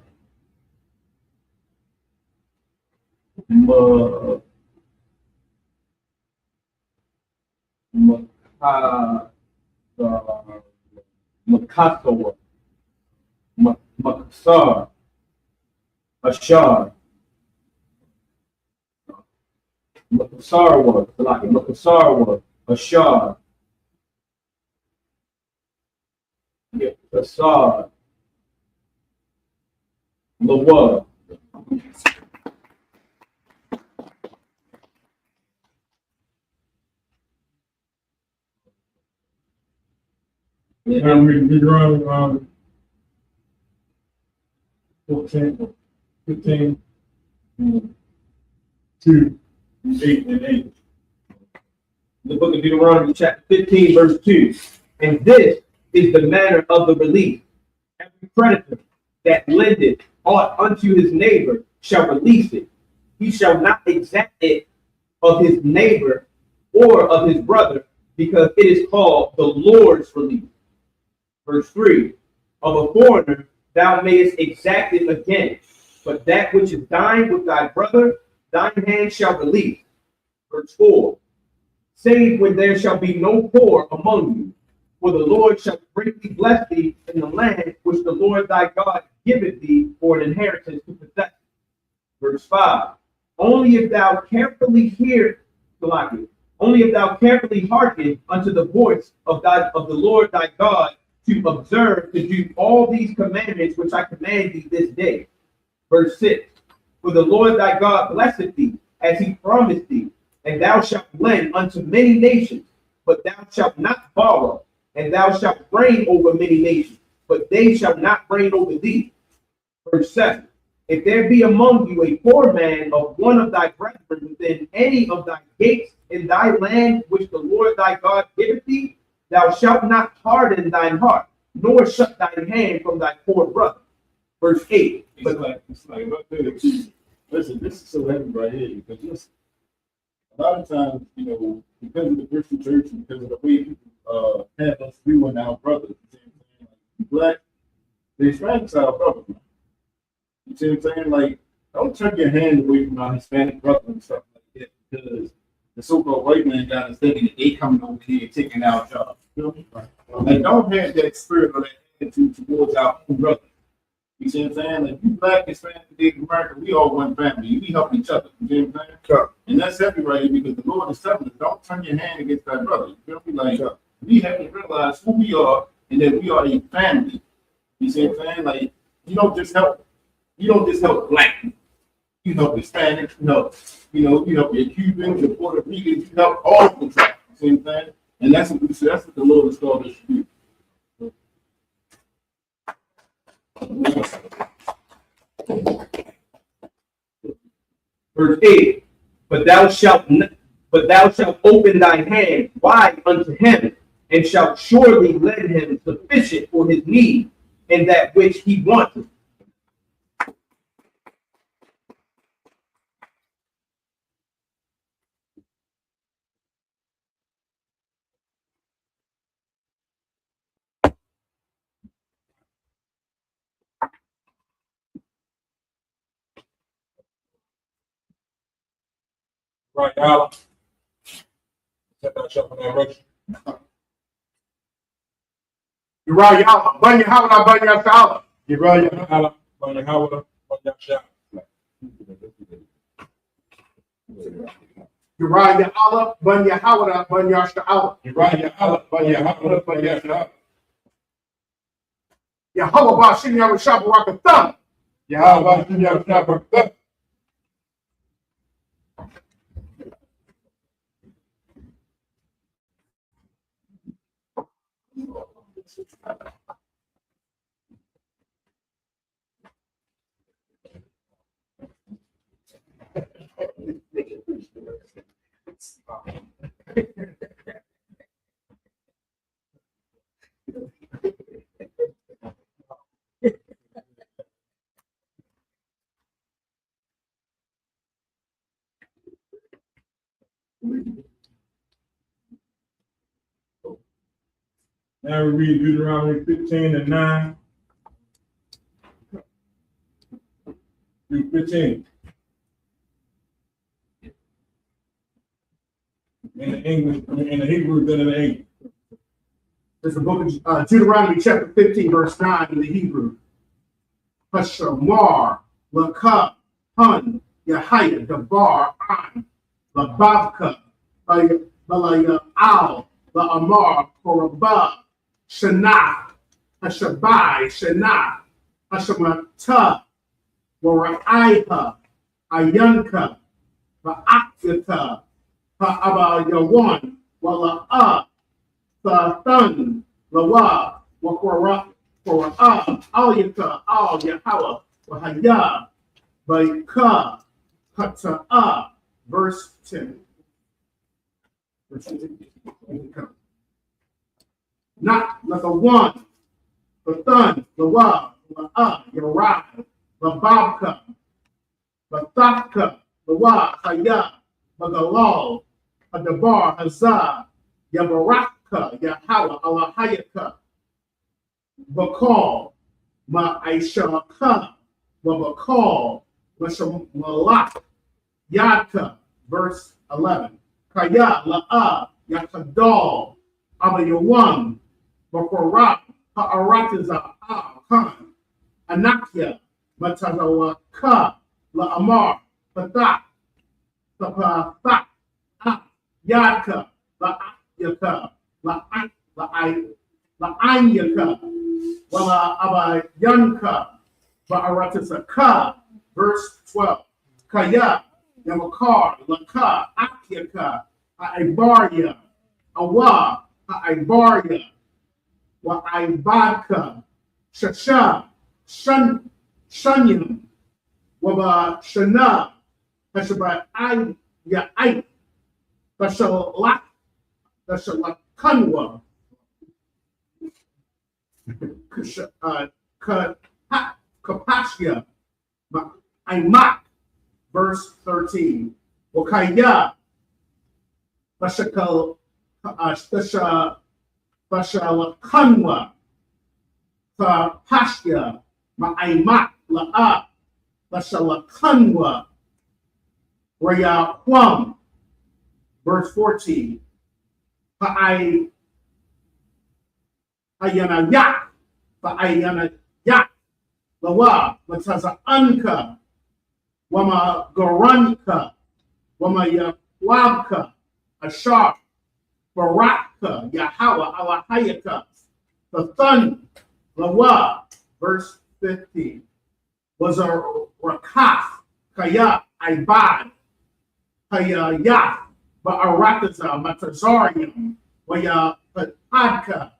Makasawa, Makasar, Ashar, Makasarwa, Ashar, Kasar, Lawa. And we run 14, 15, 2, 8 and 8. The book of Deuteronomy, chapter 15, verse 2. And this is the manner of the release. Every creditor that lendeth aught unto his neighbor shall release it. He shall not exact it of his neighbor or of his brother, because it is called the Lord's release. Verse 3. Of a foreigner thou mayest exact it again, but that which is thine with thy brother, thine hand shall release. Verse 4. Save when there shall be no poor among you, for the Lord shall greatly bless thee in the land which the Lord thy God giveth thee for an inheritance to possess. Verse 5. Only if thou carefully hearken unto the voice of the Lord thy God, to observe to do all these commandments which I command thee this day. Verse 6. For the Lord thy God blesseth thee, as he promised thee, and thou shalt lend unto many nations, but thou shalt not borrow, and thou shalt reign over many nations, but they shall not reign over thee. Verse 7. If there be among you a poor man of one of thy brethren within any of thy gates in thy land which the Lord thy God giveth thee, thou shalt not harden thine heart, nor shut thine hand from thy poor brother. Verse 8. Listen, this is so heavy right here because listen, a lot of times, you know, because of the Christian church and because of the way people have us viewing our brothers, you see what I'm saying? Like, black, they Hispanics are our brothers. You see what I'm saying? Like, don't turn your hand away from our Hispanic brothers and stuff like that because the so-called white man got us thinking that they coming over here and taking our jobs. You know? Like, don't have that spirit or that attitude towards our own brothers. You see what I'm saying? Like, you black, Hispanic, Native American, we all one family. We help each other. You see what I'm saying? Sure. And that's heavy right here because the Lord is telling us, don't turn your hand against that brother. You feel me? Like, we have to realize who we are and that we are a family. You see what I'm saying? Like, you don't just help black people. You help Hispanics, you help your Cubans, your Puerto Ricans, you help all of the tribes. You see what I'm saying? And that's what the Lord has called us to do. Verse 8. But thou shalt open thine hand wide unto him, and shalt surely lend him sufficient for his need, and that which he wanteth. Right, Alan. Set that up in that direction. You're right, y'all. Bunny, how would I bunny your salad? Get right, Alan. On your Howard, on your shop. You're right, your Allah, bunny, how would I bunny your salad? Get right, Alan. On your Howard, on your shop. Yeah, how about shooting out with shop rock a thumb? Yeah, how about you have shop? Now we read Deuteronomy 15 and 9 through 15. In the English, in the Hebrew, then in the English. There's the book of Deuteronomy chapter 15, verse 9 in the Hebrew. Hashamar, Lakab, Hun, Yahaya, Dabar, An, Labavka, Balayal, La'amar, Korabah, Shanah, Hashabai, Shanah, Hashamata, Waraiha, Ayanka, Ba'aktata, Ha'abayawan, Wala'ah, Sathan, Lawa, Wakwara, Kora'ah, Al Yaka, Al Yahawa, Wahaya, Baika, verse 10. Not the one, the thun, the wa, the Yarai, the babka, the thapka, the wa, haya, the galal, the dabar, hazah, yabaraka, yahawa, alahayaka, bakal, ma aishaka, wabakal, mashamalak, yadka, verse 11. Kaya, la'a, yakadal, abayawam, bakorat, ha'aratiza, khan, anakya, matazawaka, la'amar, patak, tapatak, yadka, la'akyaka, la'anyaka, wala abayanka, ba'aratisaka, verse 12. Kaya, yamakar, laka, akyaka, ha'aibarya, awa, ha'aibarya, wa'aibadka, shasha, shanyam, waba shana, hashaba ya'ai, Tashalakkanwa, Kapashya, Aimak, verse 13. Wakaya, Tashalakkanwa, Kapashya, Aimak, La'a, Tashalakkanwa, Raya verse 14. Ayanayak, Ayanayak, Lawa, Mataza Anka, Wama Garanka, Wama Yakwabka, Ashar, Baraka, Yahawa, Alahayaka, the Thun, Lawa, verse 15. Was a Rakaf, Kaya, Ibad, Hayayah, Ba'arakaza, Matazarium, Waya Padka,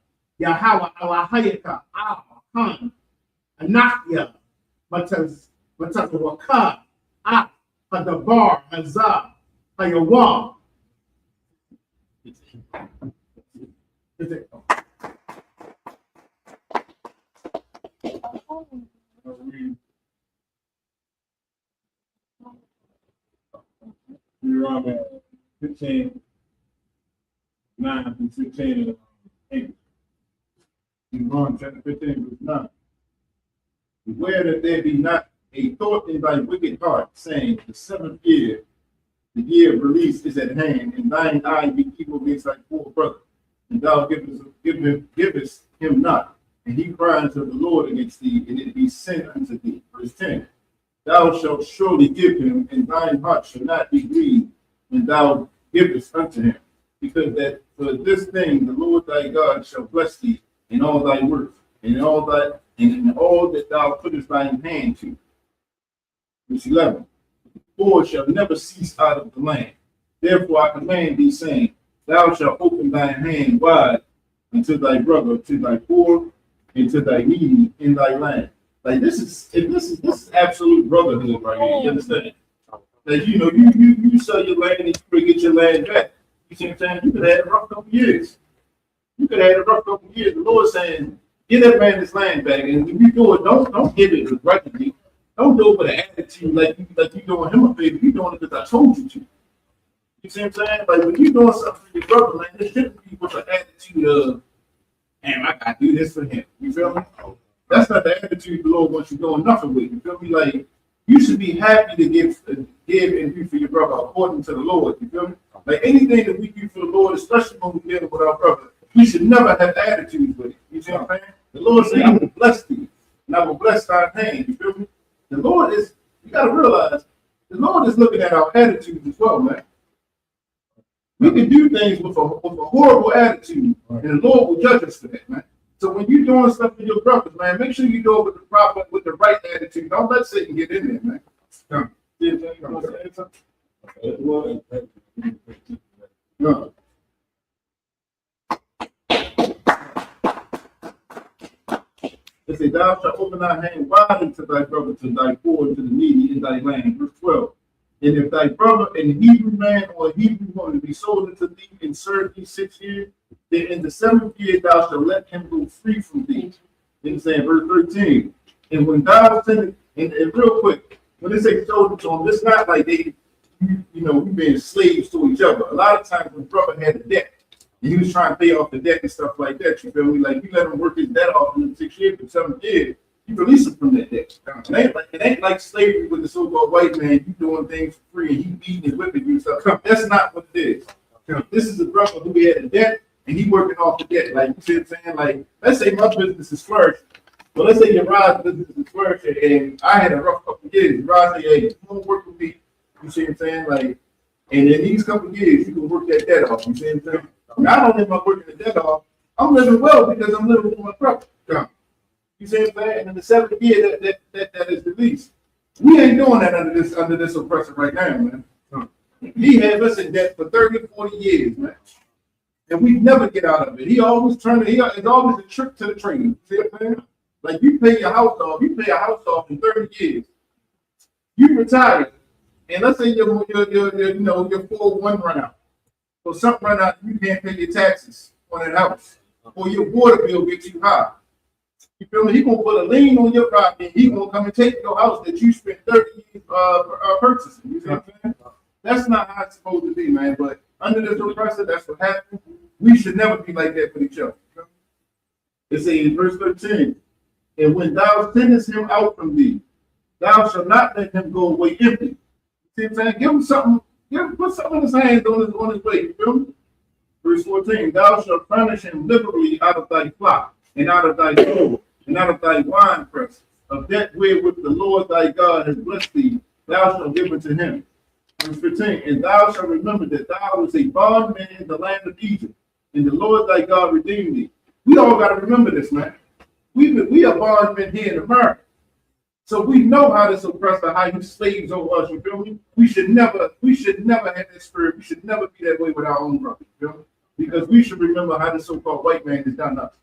Yahawa, Alahayaka, Han, Anakya, Matazawaka, Hadabar, Hazah, Hayawam. Deuteronomy 15, 9 through 16, 8. Deuteronomy chapter 15, verse 9. Beware that there be not a thought in thy wicked heart, saying, the seventh year, the year of release is at hand, and thine eye be evil against thy poor brother, and thou givest him not, and he cry unto the Lord against thee, and it be sent unto thee. Verse 10. Thou shalt surely give him, and thine heart shall not be grieved, when thou givest unto him, because that for this thing the Lord thy God shall bless thee in all thy works, and in all that thou puttest thine hand to. Verse 11. The poor shall never cease out of the land. Therefore I command thee, saying, thou shalt open thine hand wide unto thy brother, to thy poor, and to thy needy in thy land. Like this is absolute brotherhood right here. You understand? Like you sell your land and you get your land back. You see what I'm saying? You could have had a rough couple years. The Lord saying, give that man his land back, and when you do it, don't give it begrudgingly. Don't do it with an attitude like you doing him a favor. You doing it because I told you to. You see what I'm saying? Like when you doing something for your brother, man, it shouldn't be with an attitude of, damn, I gotta do this for him. You feel me? That's not the attitude the Lord wants you doing nothing with. You feel me? Like you should be happy to give and do for your brother according to the Lord. You feel me? Like anything that we do for the Lord, especially when we deal with our brother, we should never have attitudes with it. You see what I'm saying? The Lord said, I will bless thee, and I will bless thy name. You feel me? The Lord is, you gotta realize, the Lord is looking at our attitudes as well, man. We can do things with a horrible attitude, and the Lord will judge us for that, man. So when you're doing stuff with your brothers, man, make sure you do it with the right attitude. Don't let Satan get in there, man. Come. No. It says, thou shalt open thy hand wide unto thy brother, to thy poor, and to the needy in thy land. Verse 12. And if thy brother and Hebrew man or a Hebrew woman be sold into thee and serve thee 6 years, then in the 7th year thou shalt let him go free from thee. Then it's saying verse 13. And when thou sendest, and real quick, when they say sold into them, it's not like they, we being slaves to each other. A lot of times when brother had a debt, and he was trying to pay off the debt and stuff like that, you feel me? Like you let him work his debt off in 6 years, but 7 years, you release him from that debt. It ain't like slavery with the so-called white man. You doing things for free and he beating and whipping you stuff. That's not what it is. This is a brother who had a debt and he working off the debt. Like you see what I'm saying? Like let's say my business is flourishing. But let's say your Rod's business is flourishing and I had a rough couple of years. Rod say, hey, you want to work with me? You see what I'm saying? Like, and in these couple of years, you can work that debt off. You see what I'm saying? Not only am I working the debt off, I'm living well because I'm living with my brother. You see what I'm saying? And in the 7th year that is released. We ain't doing that under this oppressor right now, man. He had us in debt for 30, 40 years, man. And we never get out of it. It's always a trick to the trade. You see what I'm saying? Like you pay your house off, in 30 years. You retire, and let's say your 401 run out. So something run out, you can't pay your taxes on that house. Or your water bill gets you high. You feel me? He gonna put a lien on your property. And he gonna come and take your house that you spent 30 years purchasing. You see what I'm saying? That's not how it's supposed to be, man. But under this oppressor, that's what happened. We should never be like that with each other. It says in verse 13, and when thou sendest him out from thee, thou shalt not let him go away empty. See what I'm saying? Give him something. Put something in his hands on his way. You feel me? Verse 14, thou shalt furnish him liberally out of thy flock, and out of thy gold, and out of thy wine press, of that wherewith the Lord thy God has blessed thee, thou shalt give it to him. Verse 15, and thou shalt remember that thou was a bondman in the land of Egypt, and the Lord thy God redeemed thee. We all got to remember this, man. We are bondmen here in America. So we know how this oppressor, how he slaves over us, you feel me? We should never have that spirit. We should never be that way with our own brother, you feel me? Because we should remember how the so-called white man has done us.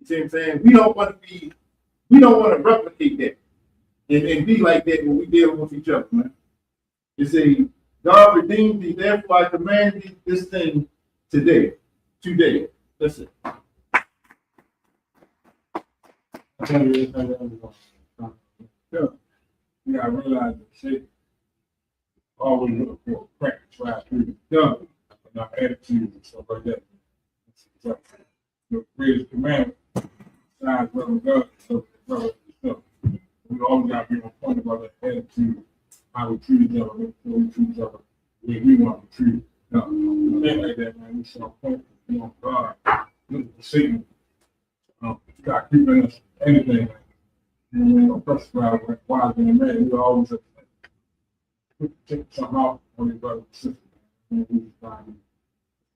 You see what I'm saying? We don't want to replicate that and be like that when we deal with each other, man. You see, God redeemed thee, therefore I command thee this thing today. Listen. Yeah, you gotta realize that shit always look for practice right through the done and our attitude and stuff like that. So, the greatest commandment, besides loving God, so brother stuff. We always gotta be on point about that attitude, how we treat each other, how we treat each other, the way we want to treat. No, things like that, man. We should on point, be on God, look for Satan. God keeping us anything. Oppressed by wise and man, we always take something out on your brother and sister. And we trying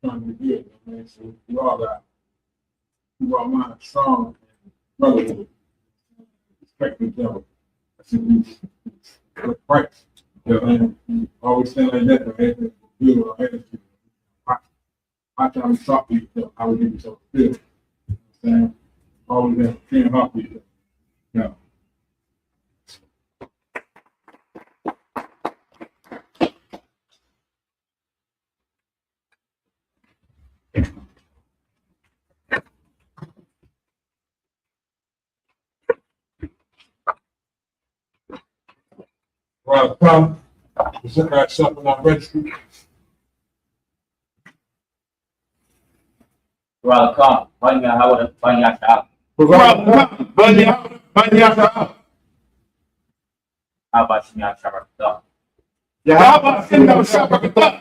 to be good, man. So we all got keep our mind strong and brotherly. Respect each other. That's the price. And always stand like that, but have to build our attitude. Watch how we talk to each other, how we get each other feel. You know what I'm saying? Always have to train off each other. Yeah. Well, come, is that something on registry? Welcome. Banyak siapa? Apa siapa siapa? Ya, apa sih nggak siapa kita?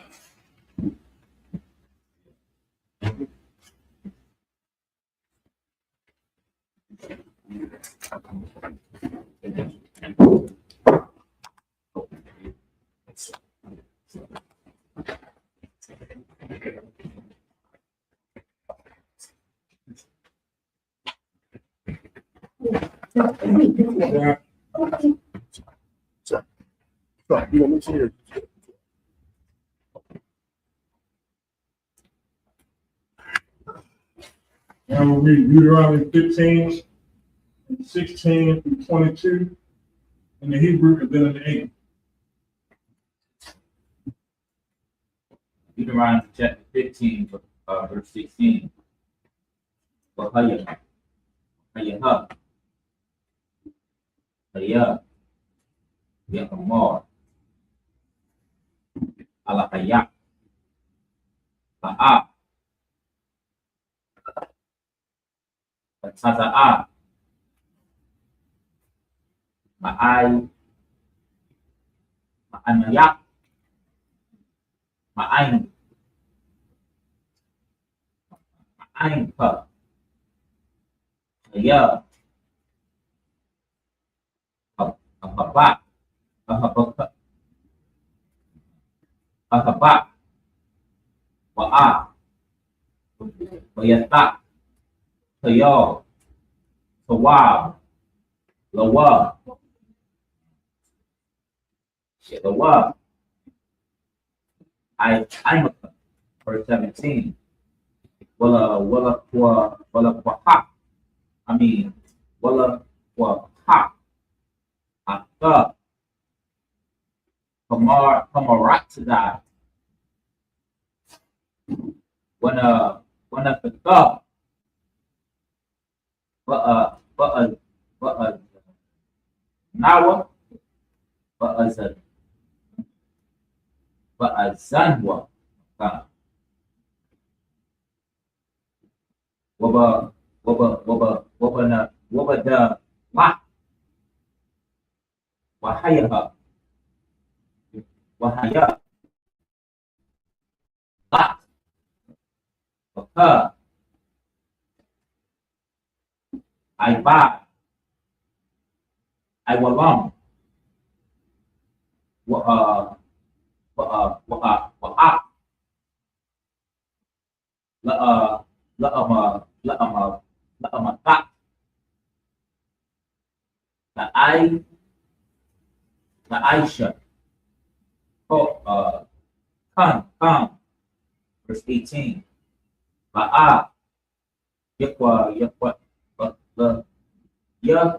Yeah. So, you want me to hear? Now we'll read Deuteronomy 15, 16 through 22 in the Hebrew and then in the English. Deuteronomy chapter 15, verse 16. Wahaya, Hayaha, Haya, Yahamar, Alahaya, Ba'a, Taza'a, Ma'ai, Ma'anayak, Ma'ain, Ma'ainka, Haya, Ahaba, Ahaba, Ahaba, Wa'a, Wayata, Tayo, Tawab, Lawa, Lawa, I'm verse 17. Wala, I mean, wala, Aka, Kamaratza, when a Pika, but Nawa, but a Zanwa, Waba the Ma, Wahayaha, Wahaya, Bat, Waka, I ba, I walam, wa la ta, the Aisha, kan, verse 18, ba'a, yakwa, the ya,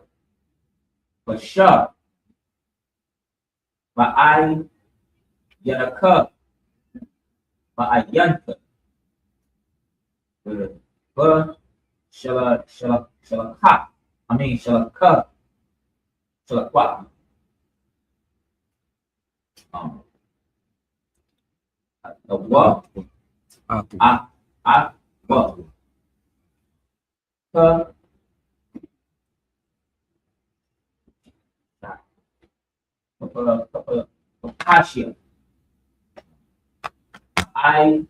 basha, ba'ai, yanaka, ba'ayanka, ba, shalaka, I mean, shalaka, shalakwa, the what, what, Kasha, I'm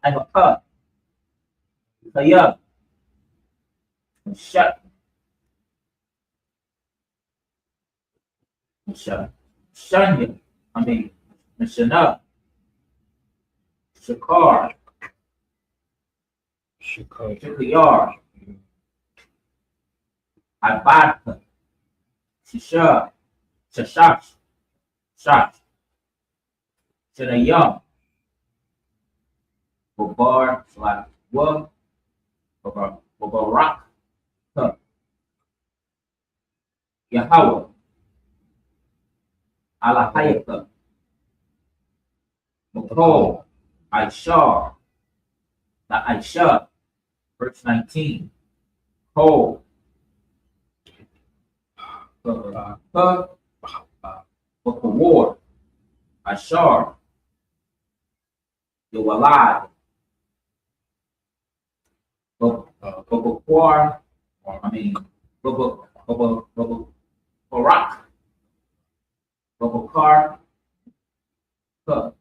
a cut, Kaya, shut, Shanya, I mean, Shana, Shakar, Shakayar, Abaka, Shisha, Shashash, Shash, Shanayam, Babar, like Wa, Babarak, Yahweh, Alahayaka, Makol, Aishar, the Aisha, verse 19, Kol, War, Ashar, Yawalad, Babakwar, I mean, Barak, Babakar, Babakar,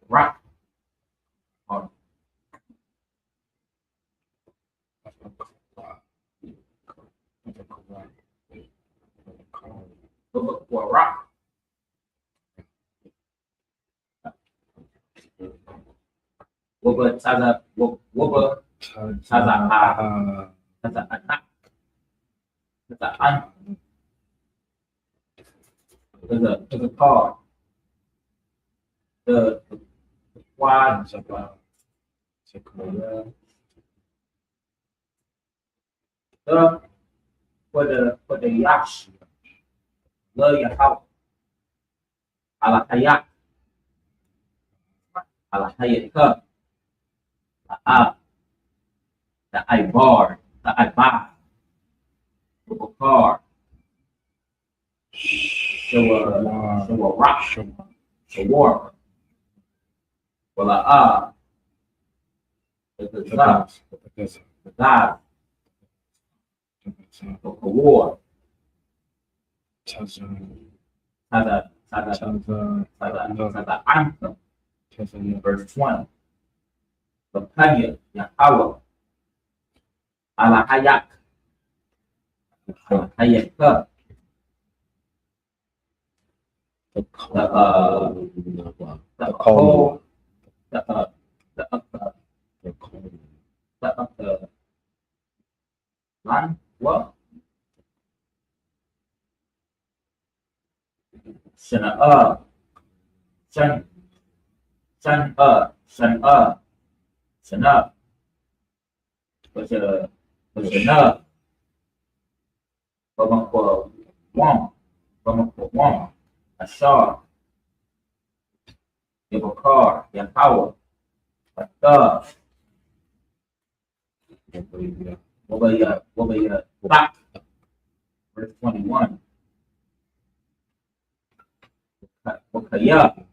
Rak, Babakwarak, Waba Taza, Waba Taza, Taza Anak, Taza An, there's a car, the quad, for the yash, love Yahweh. Ala Hayak. Ala Hayaka. The Ibar. The Ibar. The Bakar. Shawarak. Shawar. Wala the Zab. The Zab. The Kawar. Tada Anthem. Verse 20. The Kanya Yahweh. Ala Hayak. Ala Hayaka. The line what? Shana was enough from a woman, a shaw, your car, your power, a thug. What about back? Verse 21. Wakaya.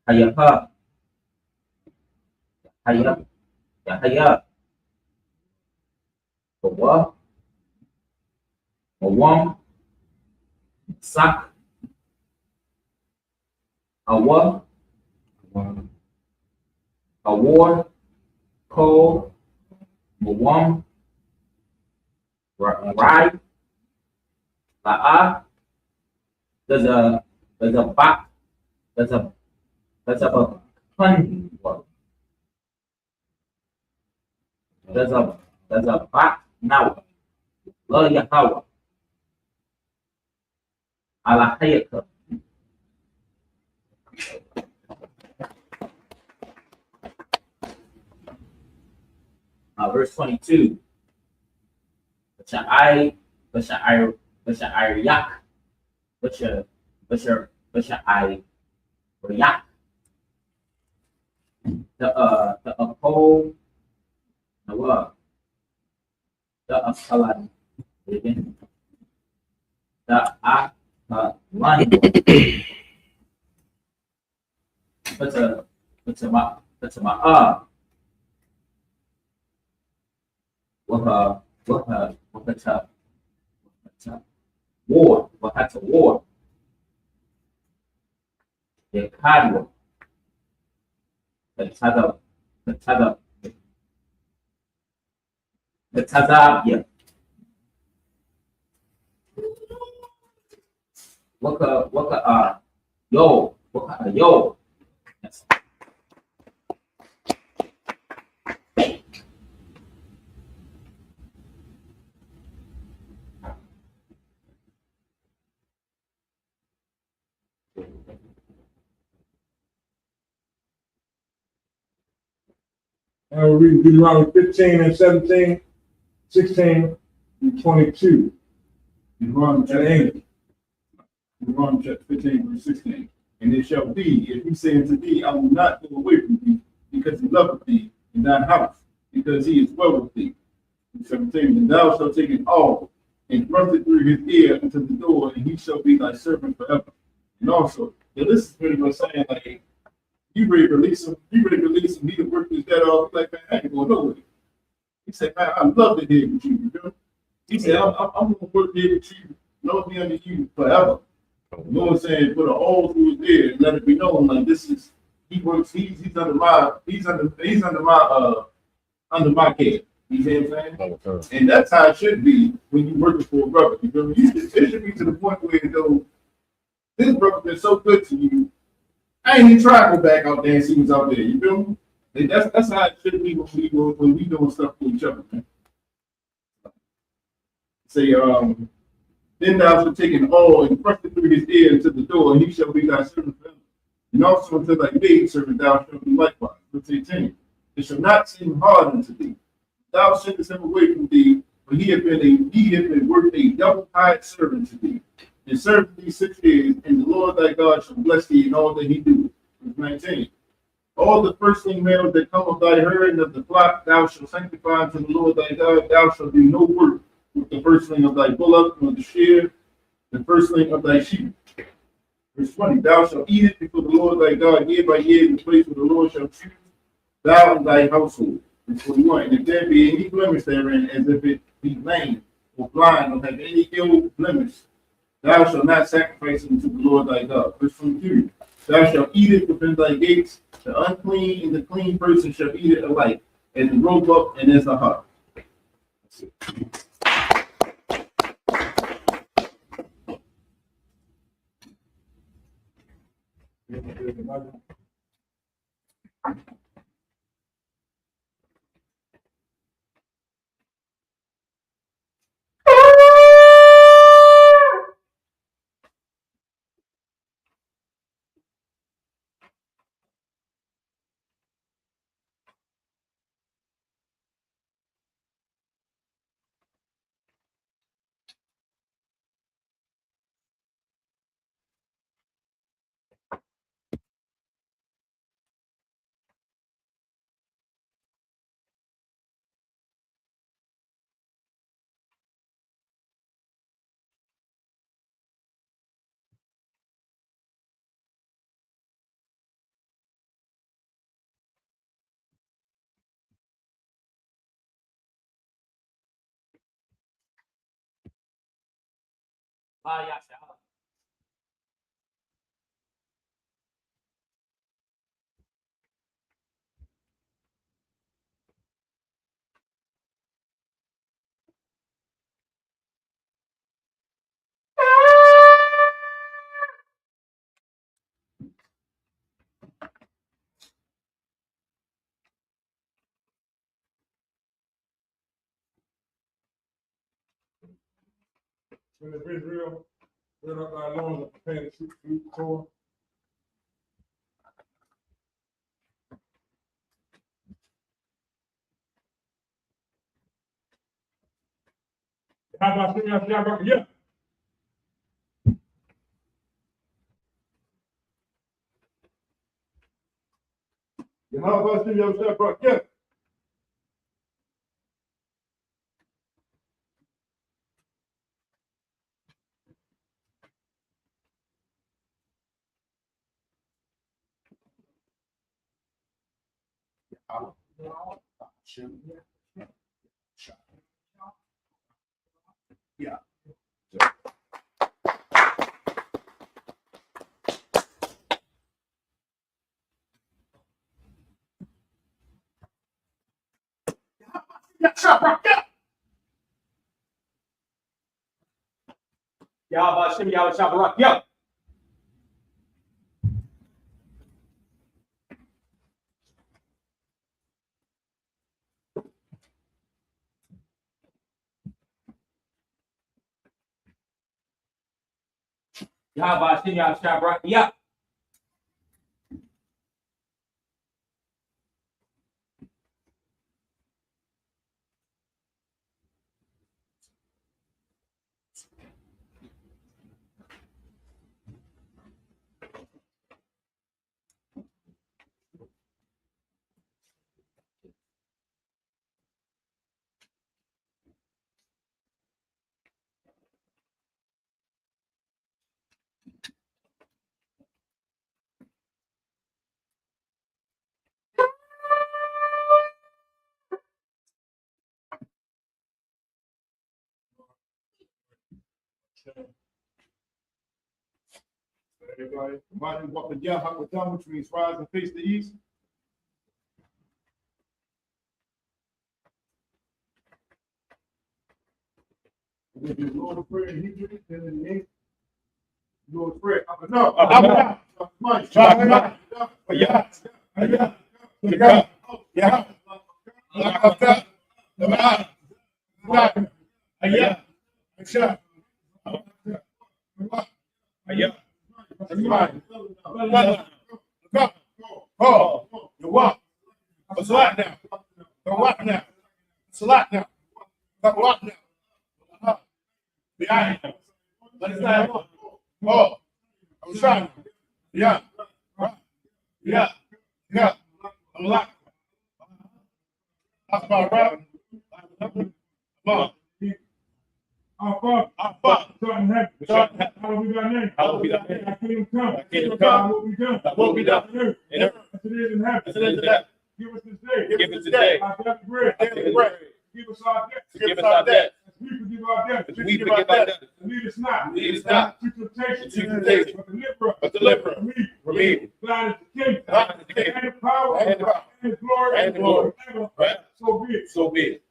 Hayapa. Yahaya. What? Awam. Sak. Awa. Award. Cole. Mawam. Right. La'a. There's a back. There's a hunting word. There's a back now. La Yahweh. Ala Hayaka. Verse 22. Basha'ai yak. Basha'ai yak. The uphold. The what? The uphold. The money. What's my war, what's a war? The cardinal, the Tazabia. Yo. Yes. And we'll read Deuteronomy 15 and 17, 16, and 22. Deuteronomy chapter 15, verse 16. And it shall be, if he say unto thee, I will not go away from thee, because he loveth thee, in thine house, because he is well with thee. And 17. And thou shalt take it all, and thrust it through his ear unto the door, and he shall be thy servant forever. And also, this is pretty much saying, like, you ready to release him, he need to work this debt off, like, man, I ain't going nowhere. He said, man, I love to hear with you, you know? He said, I'm going to work here with you, love me under you forever. You know what I'm saying? Put a hole through his ear and let it be known, like, this is, he works, he's under my care. You see what I'm saying? And that's how it should be when you're working for a brother. You feel me? It should be to the point where you go, this brother been so good to you, I ain't even try to go back out there and see what's out there. You feel me? Like, that's how it should be when we doing stuff for each other, man. Say, then thou shalt take an awl and thrust it through his ear into the door, and he shall be thy servant forever. And also unto thy maid servant thou shalt be likewise. Verse 18. It shall not seem hard unto thee. Thou sendest him away from thee, For he had been worth a double hired servant to thee, and served thee 6 years, and the Lord thy God shall bless thee in all that he doeth. Verse 19. All the firstling males that come of thy herd and of the flock thou shalt sanctify unto the Lord thy God. Thou shalt do no work with the firstling of thy bullock, nor the shear, the firstling of thy sheep. Verse 20. Thou shalt eat it before the Lord thy God year by year in the place where the Lord shall choose, thou and thy household. Verse 41. And if there be any blemish therein, as if it be lame or blind or have any ill blemish, thou shalt not sacrifice it unto the Lord thy God. Verse 22. Thou shalt eat it within thy gates. The unclean and the clean person shall eat it alike, as a roebuck and as a hart. When it's been real up our lungs, preparing to shoot for. How about sing out Shabbat? Yeah. How about sing out Shabbat? Yeah. Yeah. Yahweh Yahweh Shabbat. Yeah. Yahweh Yahweh Shabbat. Yeah. Everybody, somebody walk the Yahweh, which means rise and face the east. Lord, pray in Hebrew, and in the English. Lord, pray. No, Come on. Behind. Let us know. Oh. I'm trying. Yeah. Yeah. Yeah. I'm locked. That's about right. Come on. Our Father, Our Father, who art in heaven, hallowed be thy name. hallowed be thy name. Thy kingdom come. Thy kingdom come. Thy will be done. Thy will be done. On earth, In earth. as it is in heaven. As it is in heaven. Give us this day. Give us this day our daily bread. our daily bread. Give us our debts. Give us our debt. As we forgive our debtors. As we forgive our debtors. And lead us not. Lead us not into temptation. into temptation. But deliver us But deliver us from evil. from evil. Thine is the kingdom. Thine is the kingdom. And the power. And the power. And the glory. And the glory. Forever. Right. So be it. So be it.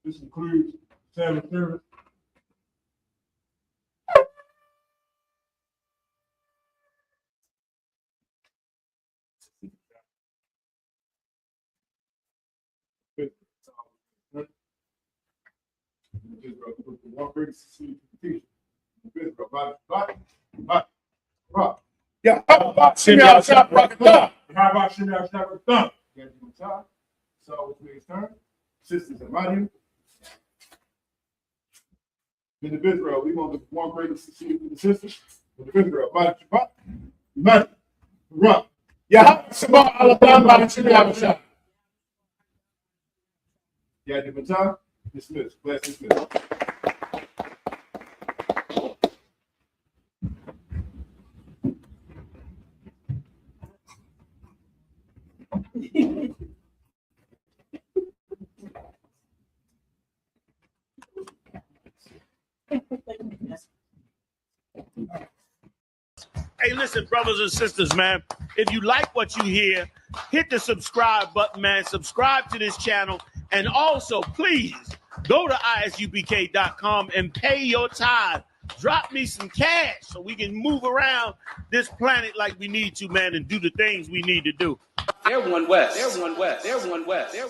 This includes Sabbath service. Yeah, how about Shimmy out shop rock How about Shimmy out Shabbat thumb? So which means turn. Sisters and mighty. In the Israel, we want the one greatest to see the sisters. In the Israel, mighty Shabbat. Mighty. Run. Yeah, Shabbat Alabama by the Shimmy out shop. Yeah, different time. Dismiss. Class dismiss. Hey, listen, brothers and sisters, man. If you like what you hear, hit the subscribe button, man. Subscribe to this channel. And also, please go to isubk.com and pay your tithe. Drop me some cash so we can move around this planet like we need to, man, and do the things we need to do. They're one west. They're one west. They're one west. They're